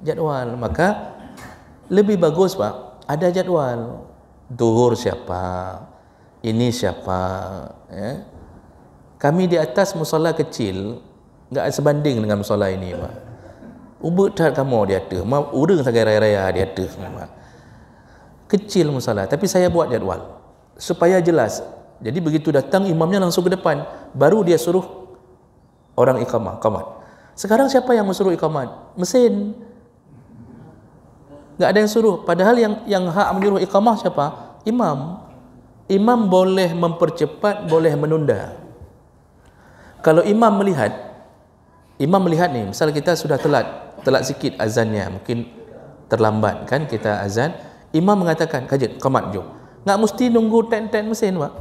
jadual. Maka lebih bagus Pak, ada jadual. Zuhur siapa? Ini siapa? Kami di atas musalla kecil, enggak sebanding dengan musalla ini Pak. Ubud tak kamu dia tu, mau urang sagai raya-raya dia tu. Kecil musalla, tapi saya buat jadual supaya jelas. Jadi begitu datang imamnya langsung ke depan, baru dia suruh orang iqamah. Sekarang siapa yang suruh iqamah? Mesin. Enggak ada yang suruh. Padahal yang hak menyuruh iqamah siapa? Imam. Imam boleh mempercepat, boleh menunda. Kalau imam melihat nih, misal kita sudah telat sikit azannya, mungkin terlambat kan kita azan, imam mengatakan kajet qamat jom. Enggak mesti nunggu ten mesin Pak.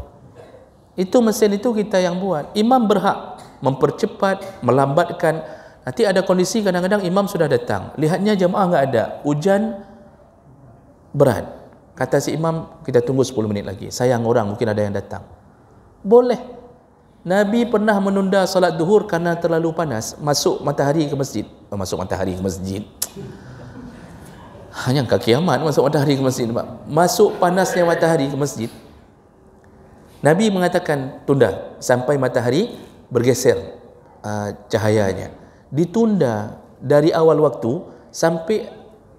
Itu mesin itu kita yang buat. Imam berhak mempercepat, melambatkan. Nanti ada kondisi kadang-kadang imam sudah datang, lihatnya jamaah enggak ada, hujan berat. Kata si imam, kita tunggu 10 menit lagi. Sayang orang, mungkin ada yang datang. Boleh. Nabi pernah menunda solat zuhur karena terlalu panas, masuk matahari ke masjid. Hanya ke kiamat masuk matahari ke masjid, Pak. Masuk panasnya matahari ke masjid. Nabi mengatakan tunda sampai matahari bergeser cahayanya. Ditunda dari awal waktu sampai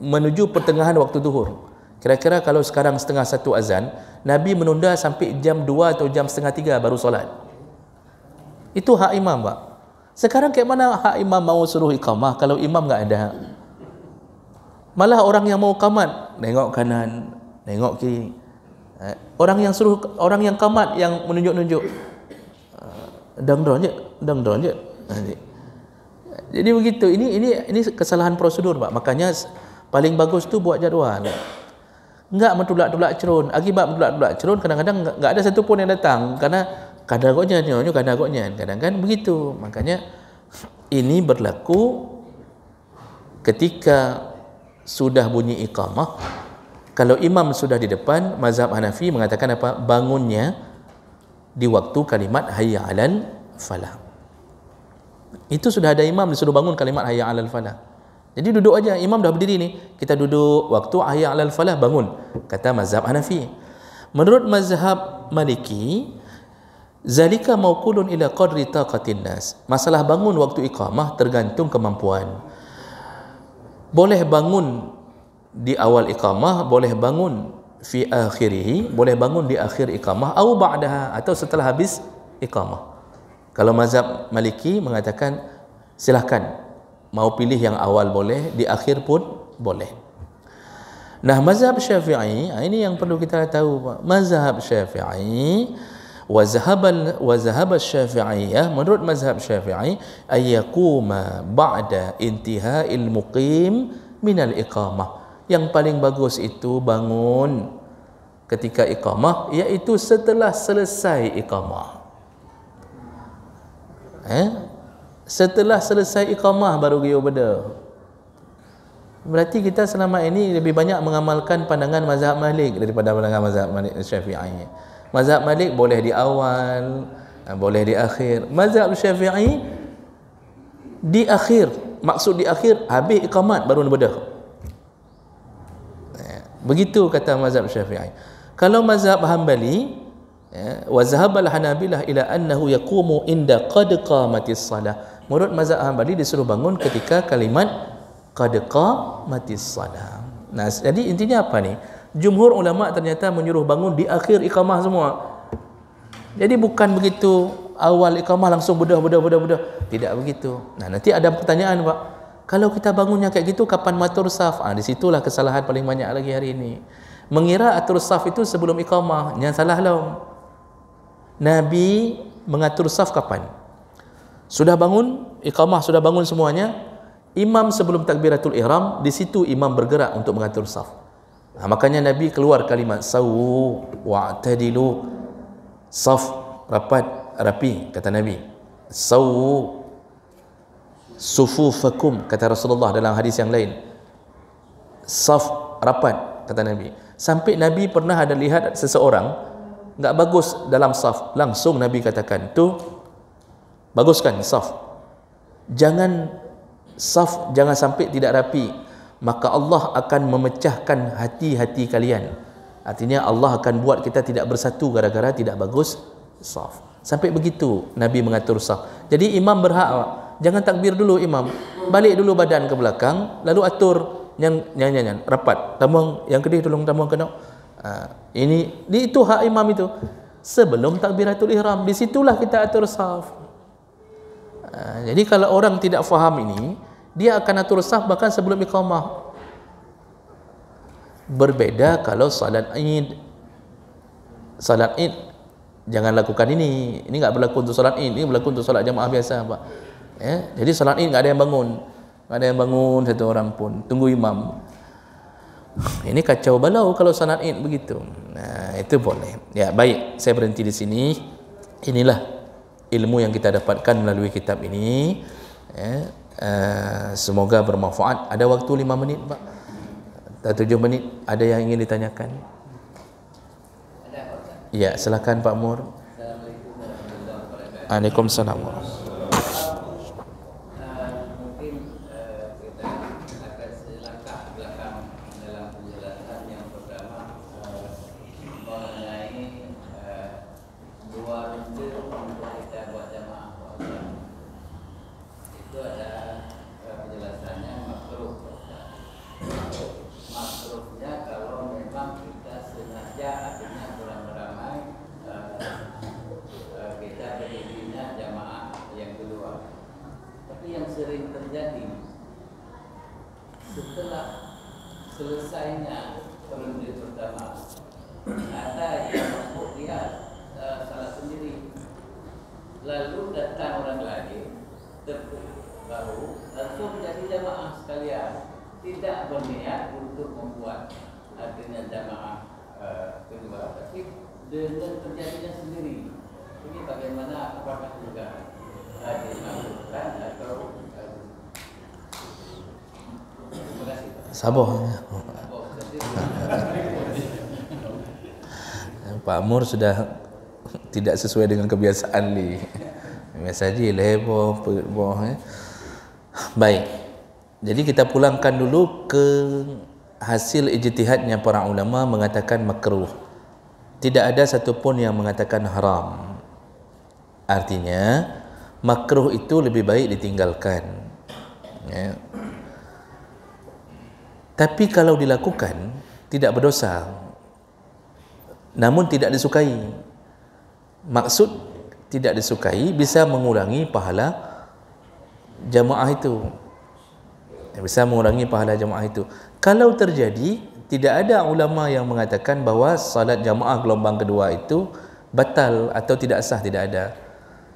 menuju pertengahan waktu zuhur. Kira-kira kalau sekarang 1:30 azan, Nabi menunda sampai jam 2 atau jam 2:30 baru solat. Itu hak imam, Pak. Sekarang kayak mana hak imam mau suruh iqamah kalau imam enggak ada? Malah orang yang mau qamat, nengok kanan, nengok kiri. Orang yang suruh, orang yang qamat yang menunjuk-nunjuk, dang-dang je. Jadi begitu. Ini kesalahan prosedur, Pak. Makanya paling bagus tu buat jadual. Enggak mentulak-tulak cerun. Akibat mentulak-tulak cerun, kadang-kadang enggak ada satu pun yang datang karena kadang agaknya, kadang-kadang begitu. Makanya ini berlaku ketika sudah bunyi iqamah. Kalau imam sudah di depan, mazhab Hanafi mengatakan apa? Bangunnya di waktu kalimat hayya 'alal falah. Itu sudah ada imam disuruh bangun kalimat hayya 'alal falah. Jadi duduk aja, imam dah berdiri ni, kita duduk waktu hayya 'alal falah, bangun, kata mazhab Hanafi. Menurut mazhab Maliki, zalika mauqulun ila qadri taqatin nas. Masalah bangun waktu iqamah tergantung kemampuan. Boleh bangun di awal iqamah, boleh bangun fi akhirih, boleh bangun di akhir iqamah, atau ba'daha, atau setelah habis iqamah. Kalau mazhab Maliki mengatakan silahkan, mau pilih yang awal boleh, di akhir pun boleh. Nah, mazhab Syafi'i, ini yang perlu kita tahu, Pak. Mazhab Syafi'i wa zahaba Syafi'iyah, menurut mazhab Syafi'i, ayyakuma ba'da intiha'il muqim minal iqamah. Yang paling bagus itu bangun ketika iqamah, iaitu setelah selesai iqamah. Setelah selesai iqamah baru giyo beda. Berarti kita selama ini lebih banyak mengamalkan pandangan mazhab Malik daripada pandangan mazhab Syafi'i. Mazhab Malik boleh di awal, boleh di akhir. Mazhab Syafi'i di akhir. Maksud di akhir, habis iqamat baru bedah. Begitu kata mazhab Syafi'i. Kalau mazhab Hanbali, wa zahabal Hanabilah ila annahu yaqumu inda qad qamatis salah. Menurut mazhab Hanbali disuruh bangun ketika kalimat qad qamatis salah. Nah, jadi intinya apa ni? Jumhur ulama ternyata menyuruh bangun di akhir iqamah semua. Jadi bukan begitu awal iqamah langsung bedah. Tidak begitu. Nah, nanti ada pertanyaan, Pak. Kalau kita bangunnya kayak gitu, kapan matur saf? Di situlah kesalahan paling banyak lagi hari ini. Mengira atur saf itu sebelum iqamah. Yang salah lah. Nabi mengatur saf kapan? Sudah bangun, iqamah sudah bangun semuanya. Imam sebelum takbiratul ihram, di situ imam bergerak untuk mengatur saf. Makanya Nabi keluar kalimat sawu wa'tadilu. Saf, rapat, rapi, kata Nabi. Sawu sufufakum, kata Rasulullah dalam hadis yang lain. Saf, rapat, kata Nabi. Sampai Nabi pernah ada lihat seseorang enggak bagus dalam saf, langsung Nabi katakan, tu baguskan saf. Jangan sampai tidak rapi, maka Allah akan memecahkan hati-hati kalian. Artinya Allah akan buat kita tidak bersatu gara-gara tidak bagus saf. Sampai begitu Nabi mengatur saf. Jadi imam berhak, jangan takbir dulu imam, balik dulu badan ke belakang, lalu atur yang rapat, tambang yang kedua tolong tambang kena. Itu hak imam itu. Sebelum takbiratul ihram, di situlah kita atur saf. Jadi kalau orang tidak faham ini, dia akan atur saf bahkan sebelum iqamah. Berbeda kalau salat Id. Salat Id jangan lakukan ini. Ini enggak berlaku untuk salat Id, ini berlaku untuk salat jamaah biasa, Pak. Jadi salat Id enggak ada yang bangun, satu orang pun, tunggu imam. Ini kacau balau kalau salat Id begitu. Nah, itu boleh. Ya, baik, saya berhenti di sini. Inilah ilmu yang kita dapatkan melalui kitab ini. Semoga bermanfaat. Ada waktu 5 menit, Pak. Atau 7 menit. Ada yang ingin ditanyakan? Ya, silakan Pak Mur. Waalaikumsalam. Setelah selesainya periode pertama ada yang mampu dia salat sendiri, lalu datang orang lain baru langsung menjadi jamaah sekalian, tidak berniat untuk membuat artinya jamaah kedua, tapi dengan terjadinya sendiri. Ini bagaimana, apakah juga dilakukan atau terima kasih. Sabar. Pak Amur sudah tidak sesuai dengan kebiasaan ni. Biasa je lebo boh. Baik. Jadi kita pulangkan dulu ke hasil ijtihadnya para ulama mengatakan makruh. Tidak ada satupun yang mengatakan haram. Artinya makruh itu lebih baik ditinggalkan. Ya. Tapi kalau dilakukan tidak berdosa, namun tidak disukai. Maksud tidak disukai bisa mengurangi pahala jamaah itu. Bisa mengurangi pahala jamaah itu. Kalau terjadi, tidak ada ulama yang mengatakan bahawa salat jamaah gelombang kedua itu batal atau tidak sah, tidak ada.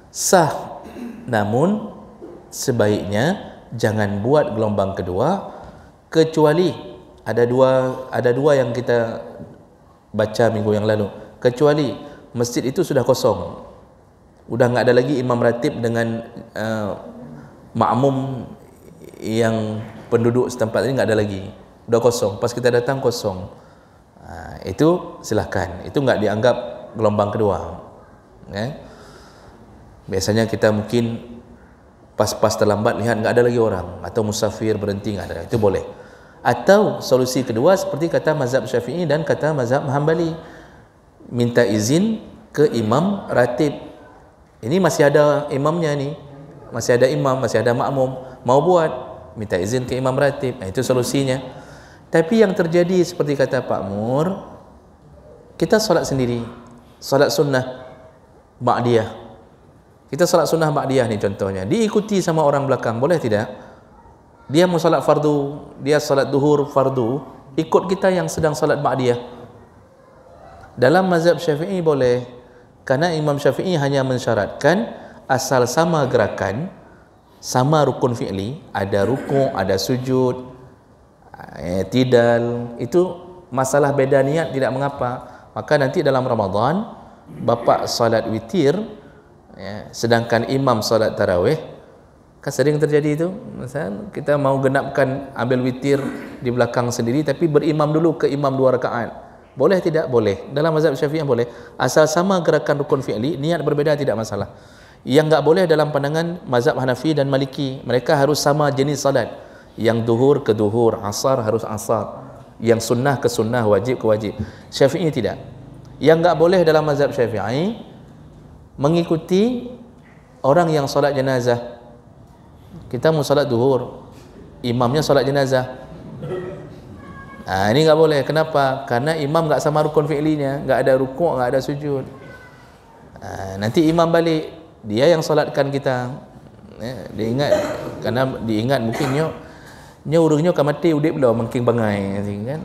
Sah, namun sebaiknya jangan buat gelombang kedua, kecuali ada dua yang kita baca minggu yang lalu. Kecuali masjid itu sudah kosong, udah nggak ada lagi imam ratib dengan makmum yang penduduk setempat ini, nggak ada lagi, udah kosong. Pas kita datang kosong, itu silahkan, itu nggak dianggap gelombang kedua. Biasanya kita mungkin pas terlambat lihat nggak ada lagi orang, atau musafir berhenti nggak ada, itu boleh. Atau solusi kedua seperti kata mazhab Syafi'i dan kata mazhab Hambali, minta izin ke imam ratib. Ini masih ada imamnya nih, masih ada imam, masih ada makmum, mau buat, minta izin ke imam ratib. Itu solusinya. Tapi yang terjadi seperti kata Pak Mur, kita solat sendiri, solat sunnah ba'diyah. Kita solat sunnah ba'diyah nih contohnya, diikuti sama orang belakang, boleh tidak? Dia mau solat fardu, dia solat duhur fardu, ikut kita yang sedang solat ba'diyah. Dalam mazhab Syafi'i boleh, karena Imam Syafi'i hanya mensyaratkan asal sama gerakan, sama rukun fi'li, ada rukuk, ada sujud, i'tidal, itu masalah beda niat tidak mengapa. Maka nanti dalam Ramadan bapa solat witir, sedangkan imam solat tarawih, kan sering terjadi itu. Misalnya kita mau genapkan ambil witir di belakang sendiri, tapi berimam dulu ke imam 2 rakaat. Boleh tidak? Boleh. Dalam mazhab Syafi'i boleh. Asal sama gerakan rukun fi'li, niat berbeda tidak masalah. Yang enggak boleh dalam pandangan mazhab Hanafi dan Maliki, mereka harus sama jenis salat. Yang duhur ke duhur, asar harus asar. Yang sunnah ke sunnah, wajib ke wajib. Syafi'i tidak. Yang enggak boleh dalam mazhab Syafi'i mengikuti orang yang solat jenazah. Kita mau solat duhur, imamnya solat jenazah. Ini nggak boleh. Kenapa? Karena imam nggak sama rukun fi'linya, nggak ada rukuk, nggak ada sujud. Nanti imam balik, dia yang solatkan kita. Dia ingat, karena diingat mungkin nyo urungnya kan mati udip belum mungkin bangai kan.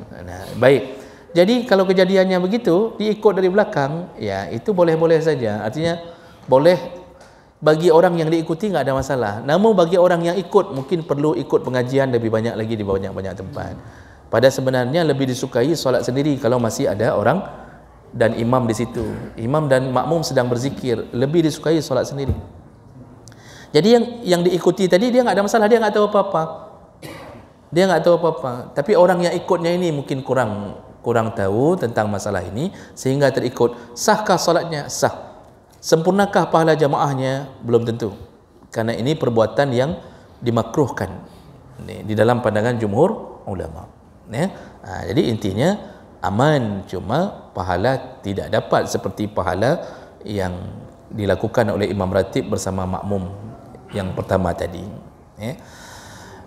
Baik. Jadi kalau kejadiannya begitu, diikut dari belakang, ya itu boleh-boleh saja. Artinya boleh. Bagi orang yang diikuti nggak ada masalah. Namun bagi orang yang ikut, mungkin perlu ikut pengajian lebih banyak lagi di banyak-banyak tempat. Pada sebenarnya lebih disukai solat sendiri kalau masih ada orang dan imam di situ. Imam dan makmum sedang berzikir, lebih disukai solat sendiri. Jadi yang diikuti tadi dia nggak ada masalah, dia nggak tahu apa-apa. Dia nggak tahu apa-apa. Tapi orang yang ikutnya ini mungkin kurang tahu tentang masalah ini sehingga terikut. Sahkah solatnya? Sah. Sempurnakah pahala jamaahnya? Belum tentu. Karena ini perbuatan yang dimakruhkan di dalam pandangan jumhur ulama. Jadi intinya aman, cuma pahala tidak dapat seperti pahala yang dilakukan oleh imam ratib bersama makmum yang pertama tadi.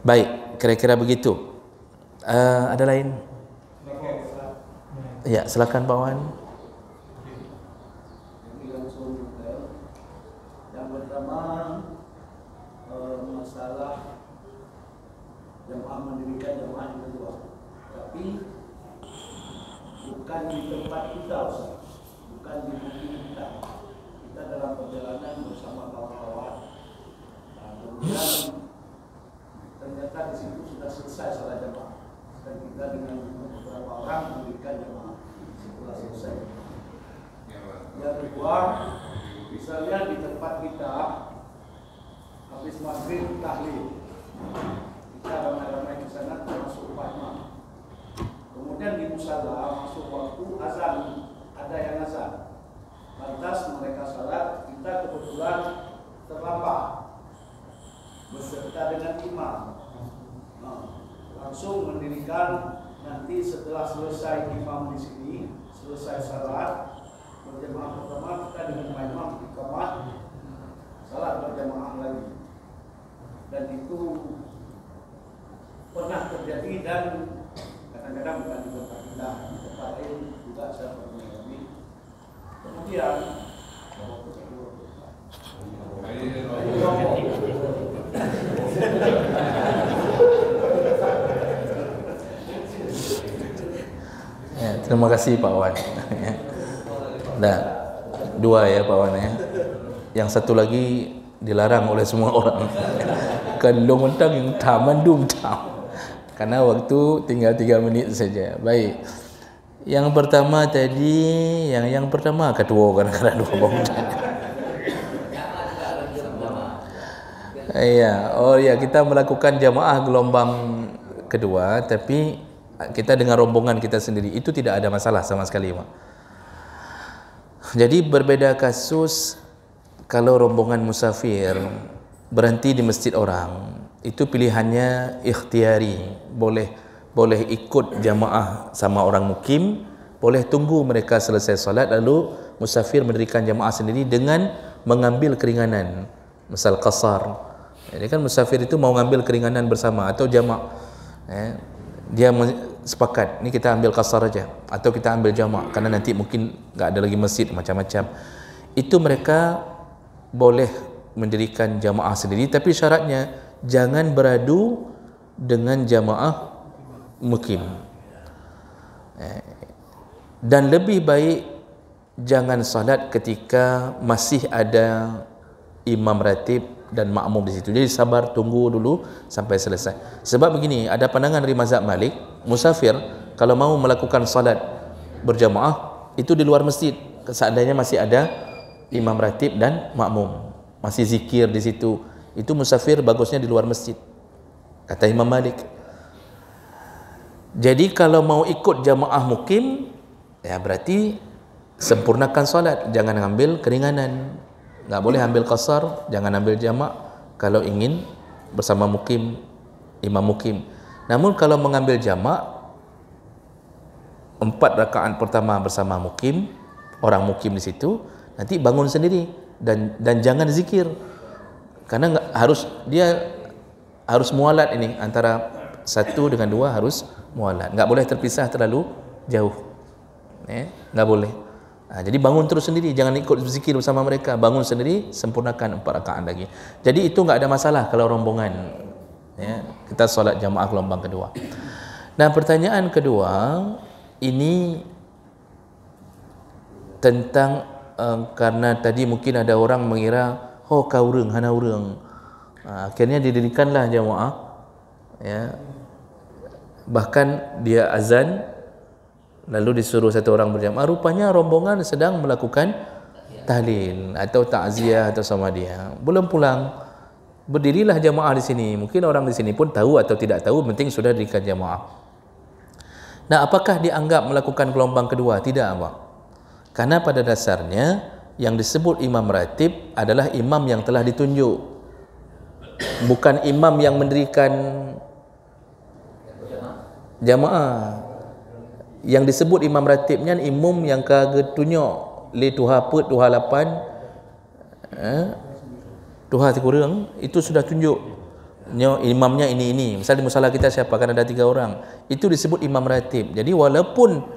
Baik, kira-kira begitu. Ada lain? Ya, silakan Pak Wan. bukan di tempat kita, Ustaz. Bukan di bukit kita. Kita dalam perjalanan bersama kawan-kawan. Kemudian ternyata di situ sudah selesai salat jamaah. Dan kita dengan beberapa orang memberikan jamaah setelah selesai. Yang kedua, misalnya di tempat kita habis maghrib tahlil, kita ramai-ramai ke sana termasuk Pak Imam. Kemudian di musala masuk waktu azan, ada yang azan. Lantas mereka salat, kita kebetulan terlambat beserta dengan imam. Langsung mendirikan nanti setelah selesai imam di sini, selesai salat berjamaah pertama, kita dengan Pak Imam iqamah salat berjamaah lagi. Dan itu pernah terjadi dan kadang-kadang bukan di tempat kita, di tempat lain juga saya pernah mengalami. Kemudian ya, terima kasih Pak Wan. Nah, dua ya Pak Wan ya. Yang satu lagi dilarang oleh semua orang. Kalau mentang yang taman dum tam. Karena waktu tinggal 3 menit saja. Baik. Yang pertama tadi, yang pertama kedua kadang-kadang dua pemuda. Iya, oh ya, kita melakukan jamaah gelombang kedua, tapi kita dengan rombongan kita sendiri itu tidak ada masalah sama sekali, Pak. Jadi berbeda kasus kalau rombongan musafir berhenti di masjid orang, itu pilihannya ikhtiari, boleh ikut jamaah sama orang mukim, boleh tunggu mereka selesai solat lalu musafir mendirikan jamaah sendiri dengan mengambil keringanan, misal qasar. Jadi kan musafir itu mau ngambil keringanan bersama atau jamak, dia sepakat, ni kita ambil qasar aja atau kita ambil jamak karena nanti mungkin enggak ada lagi masjid, macam-macam. Itu mereka boleh mendirikan jamaah sendiri, tapi syaratnya jangan beradu dengan jamaah mukim. Dan lebih baik jangan salat ketika masih ada imam ratib dan makmum di situ. Jadi sabar, tunggu dulu sampai selesai. Sebab begini, ada pandangan dari mazhab Malik, musafir kalau mau melakukan salat berjamaah itu di luar masjid, seandainya masih ada imam ratib dan makmum, masih zikir di situ, itu musafir bagusnya di luar masjid, kata Imam Malik. Jadi kalau mau ikut jamaah mukim, ya berarti sempurnakan solat, jangan ambil keringanan, nggak boleh ambil qasar, jangan ambil jamak kalau ingin bersama mukim, imam mukim. Namun kalau mengambil jamak 4 rakaat pertama bersama mukim, orang mukim di situ, nanti bangun sendiri dan jangan zikir, karena dia harus mualat ini, antara 1 dengan 2 harus mualat, nggak boleh terpisah terlalu jauh, nggak boleh. Jadi bangun terus sendiri, jangan ikut zikir bersama mereka, bangun sendiri, sempurnakan 4 rakaat lagi. Jadi itu nggak ada masalah kalau rombongan, kita solat jamaah gelombang kedua. Nah, pertanyaan kedua ini tentang karena tadi mungkin ada orang mengira kau urang hana urang, akhirnya didirikanlah jamaah, bahkan dia azan lalu disuruh satu orang berjamaah, rupanya rombongan sedang melakukan tahlil atau takziah atau sama dia, belum pulang, berdirilah jamaah di sini. Mungkin orang di sini pun tahu atau tidak tahu, penting sudah dirikan jamaah. Nah, apakah dianggap melakukan gelombang kedua? Tidak, Pak. Karena pada dasarnya yang disebut imam ratib adalah imam yang telah ditunjuk, bukan imam yang mendirikan jamaah. Yang disebut imam ratibnya imam yang kagak tunjuk li tuha put tuha lapan, tuha kurang, itu sudah tunjuk imamnya ini. Misalnya di musala kita siapa, kan ada 3 orang, itu disebut imam ratib. Jadi walaupun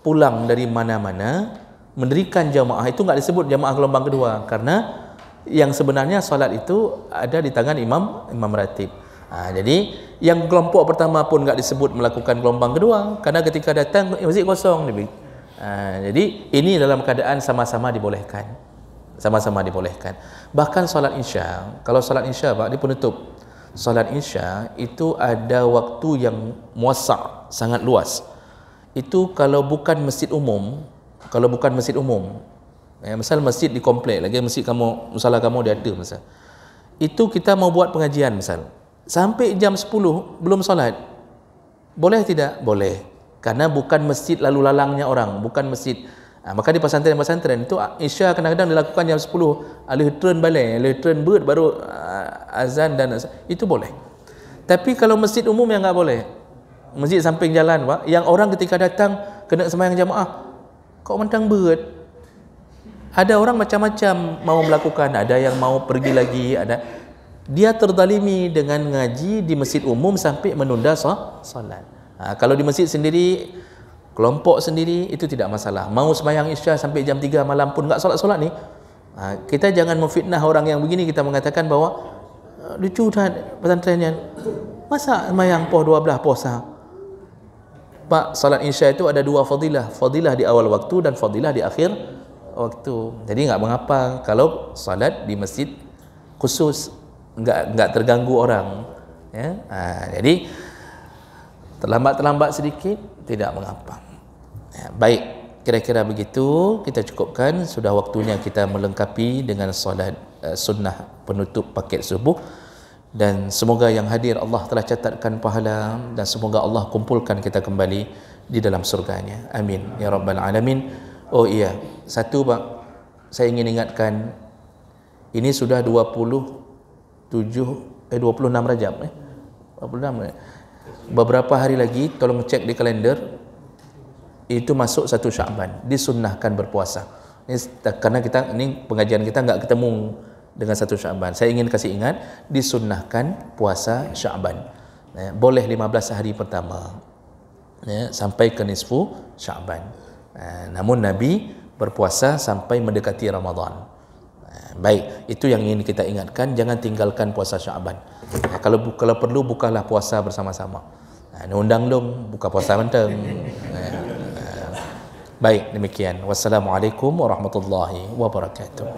pulang dari mana-mana mendirikan jamaah, itu enggak disebut jamaah gelombang kedua, karena yang sebenarnya solat itu ada di tangan imam ratib. Jadi yang kelompok pertama pun enggak disebut melakukan gelombang kedua, karena ketika datang masjid kosong. Jadi ini dalam keadaan sama-sama dibolehkan. Sama-sama dibolehkan. Bahkan solat Isya, kalau solat Isya Pak, dia penutup. Solat Isya itu ada waktu yang muassa', sangat luas. Itu kalau bukan masjid umum, misal masjid di komplek, lagi masjid kamu, musala kamu dia ada misal. Itu kita mau buat pengajian misal. Sampai jam 10 belum solat. Boleh tidak? Boleh. Karena bukan masjid lalu lalangnya orang, bukan masjid. Maka di pesantren-pesantren itu Isya kadang-kadang dilakukan jam 10, alih turun balik, alih turun beut baru azan dan itu boleh. Tapi kalau masjid umum yang enggak boleh. Masjid samping jalan Pak, yang orang ketika datang kena sembahyang jamaah, kok mentang beut. Ada orang macam-macam mau melakukan, ada yang mau pergi lagi, ada dia terzalimi dengan ngaji di masjid umum sampai menunda solat. Kalau di masjid sendiri, kelompok sendiri, itu tidak masalah. Mau sembahyang Isya sampai jam 3 malam pun enggak solat-solat ni, kita jangan memfitnah orang yang begini. Kita mengatakan bahawa lucu dah pesantrennya, masa sembahyang poh 12 puasa. Pak, salat Isya itu ada dua fadilah. Fadilah di awal waktu dan fadilah di akhir waktu. Jadi enggak mengapa kalau salat di masjid khusus, enggak terganggu orang, ya. Jadi terlambat sedikit tidak mengapa. Ya, baik, kira-kira begitu kita cukupkan. Sudah waktunya kita melengkapi dengan solat sunnah penutup paket subuh. Dan semoga yang hadir Allah telah catatkan pahala, dan semoga Allah kumpulkan kita kembali di dalam surganya. Amin ya rabbal alamin. Oh iya, satu Pak, saya ingin ingatkan, ini sudah 26 Rajab 26. Beberapa hari lagi tolong cek di kalender, itu masuk 1 Sya'ban, disunnahkan berpuasa. Ini karena ini pengajian kita enggak ketemu dengan 1 Sya'ban. Saya ingin kasih ingat, disunnahkan puasa Sya'ban. Boleh 15 hari pertama, sampai ke nisfu Sya'ban. Namun Nabi berpuasa sampai mendekati Ramadan. Baik, itu yang ingin kita ingatkan. Jangan tinggalkan puasa Sya'ban. Kalau perlu bukalah puasa bersama-sama. Undang dong buka puasa menteng. Baik, demikian. Wassalamualaikum warahmatullahi wabarakatuh.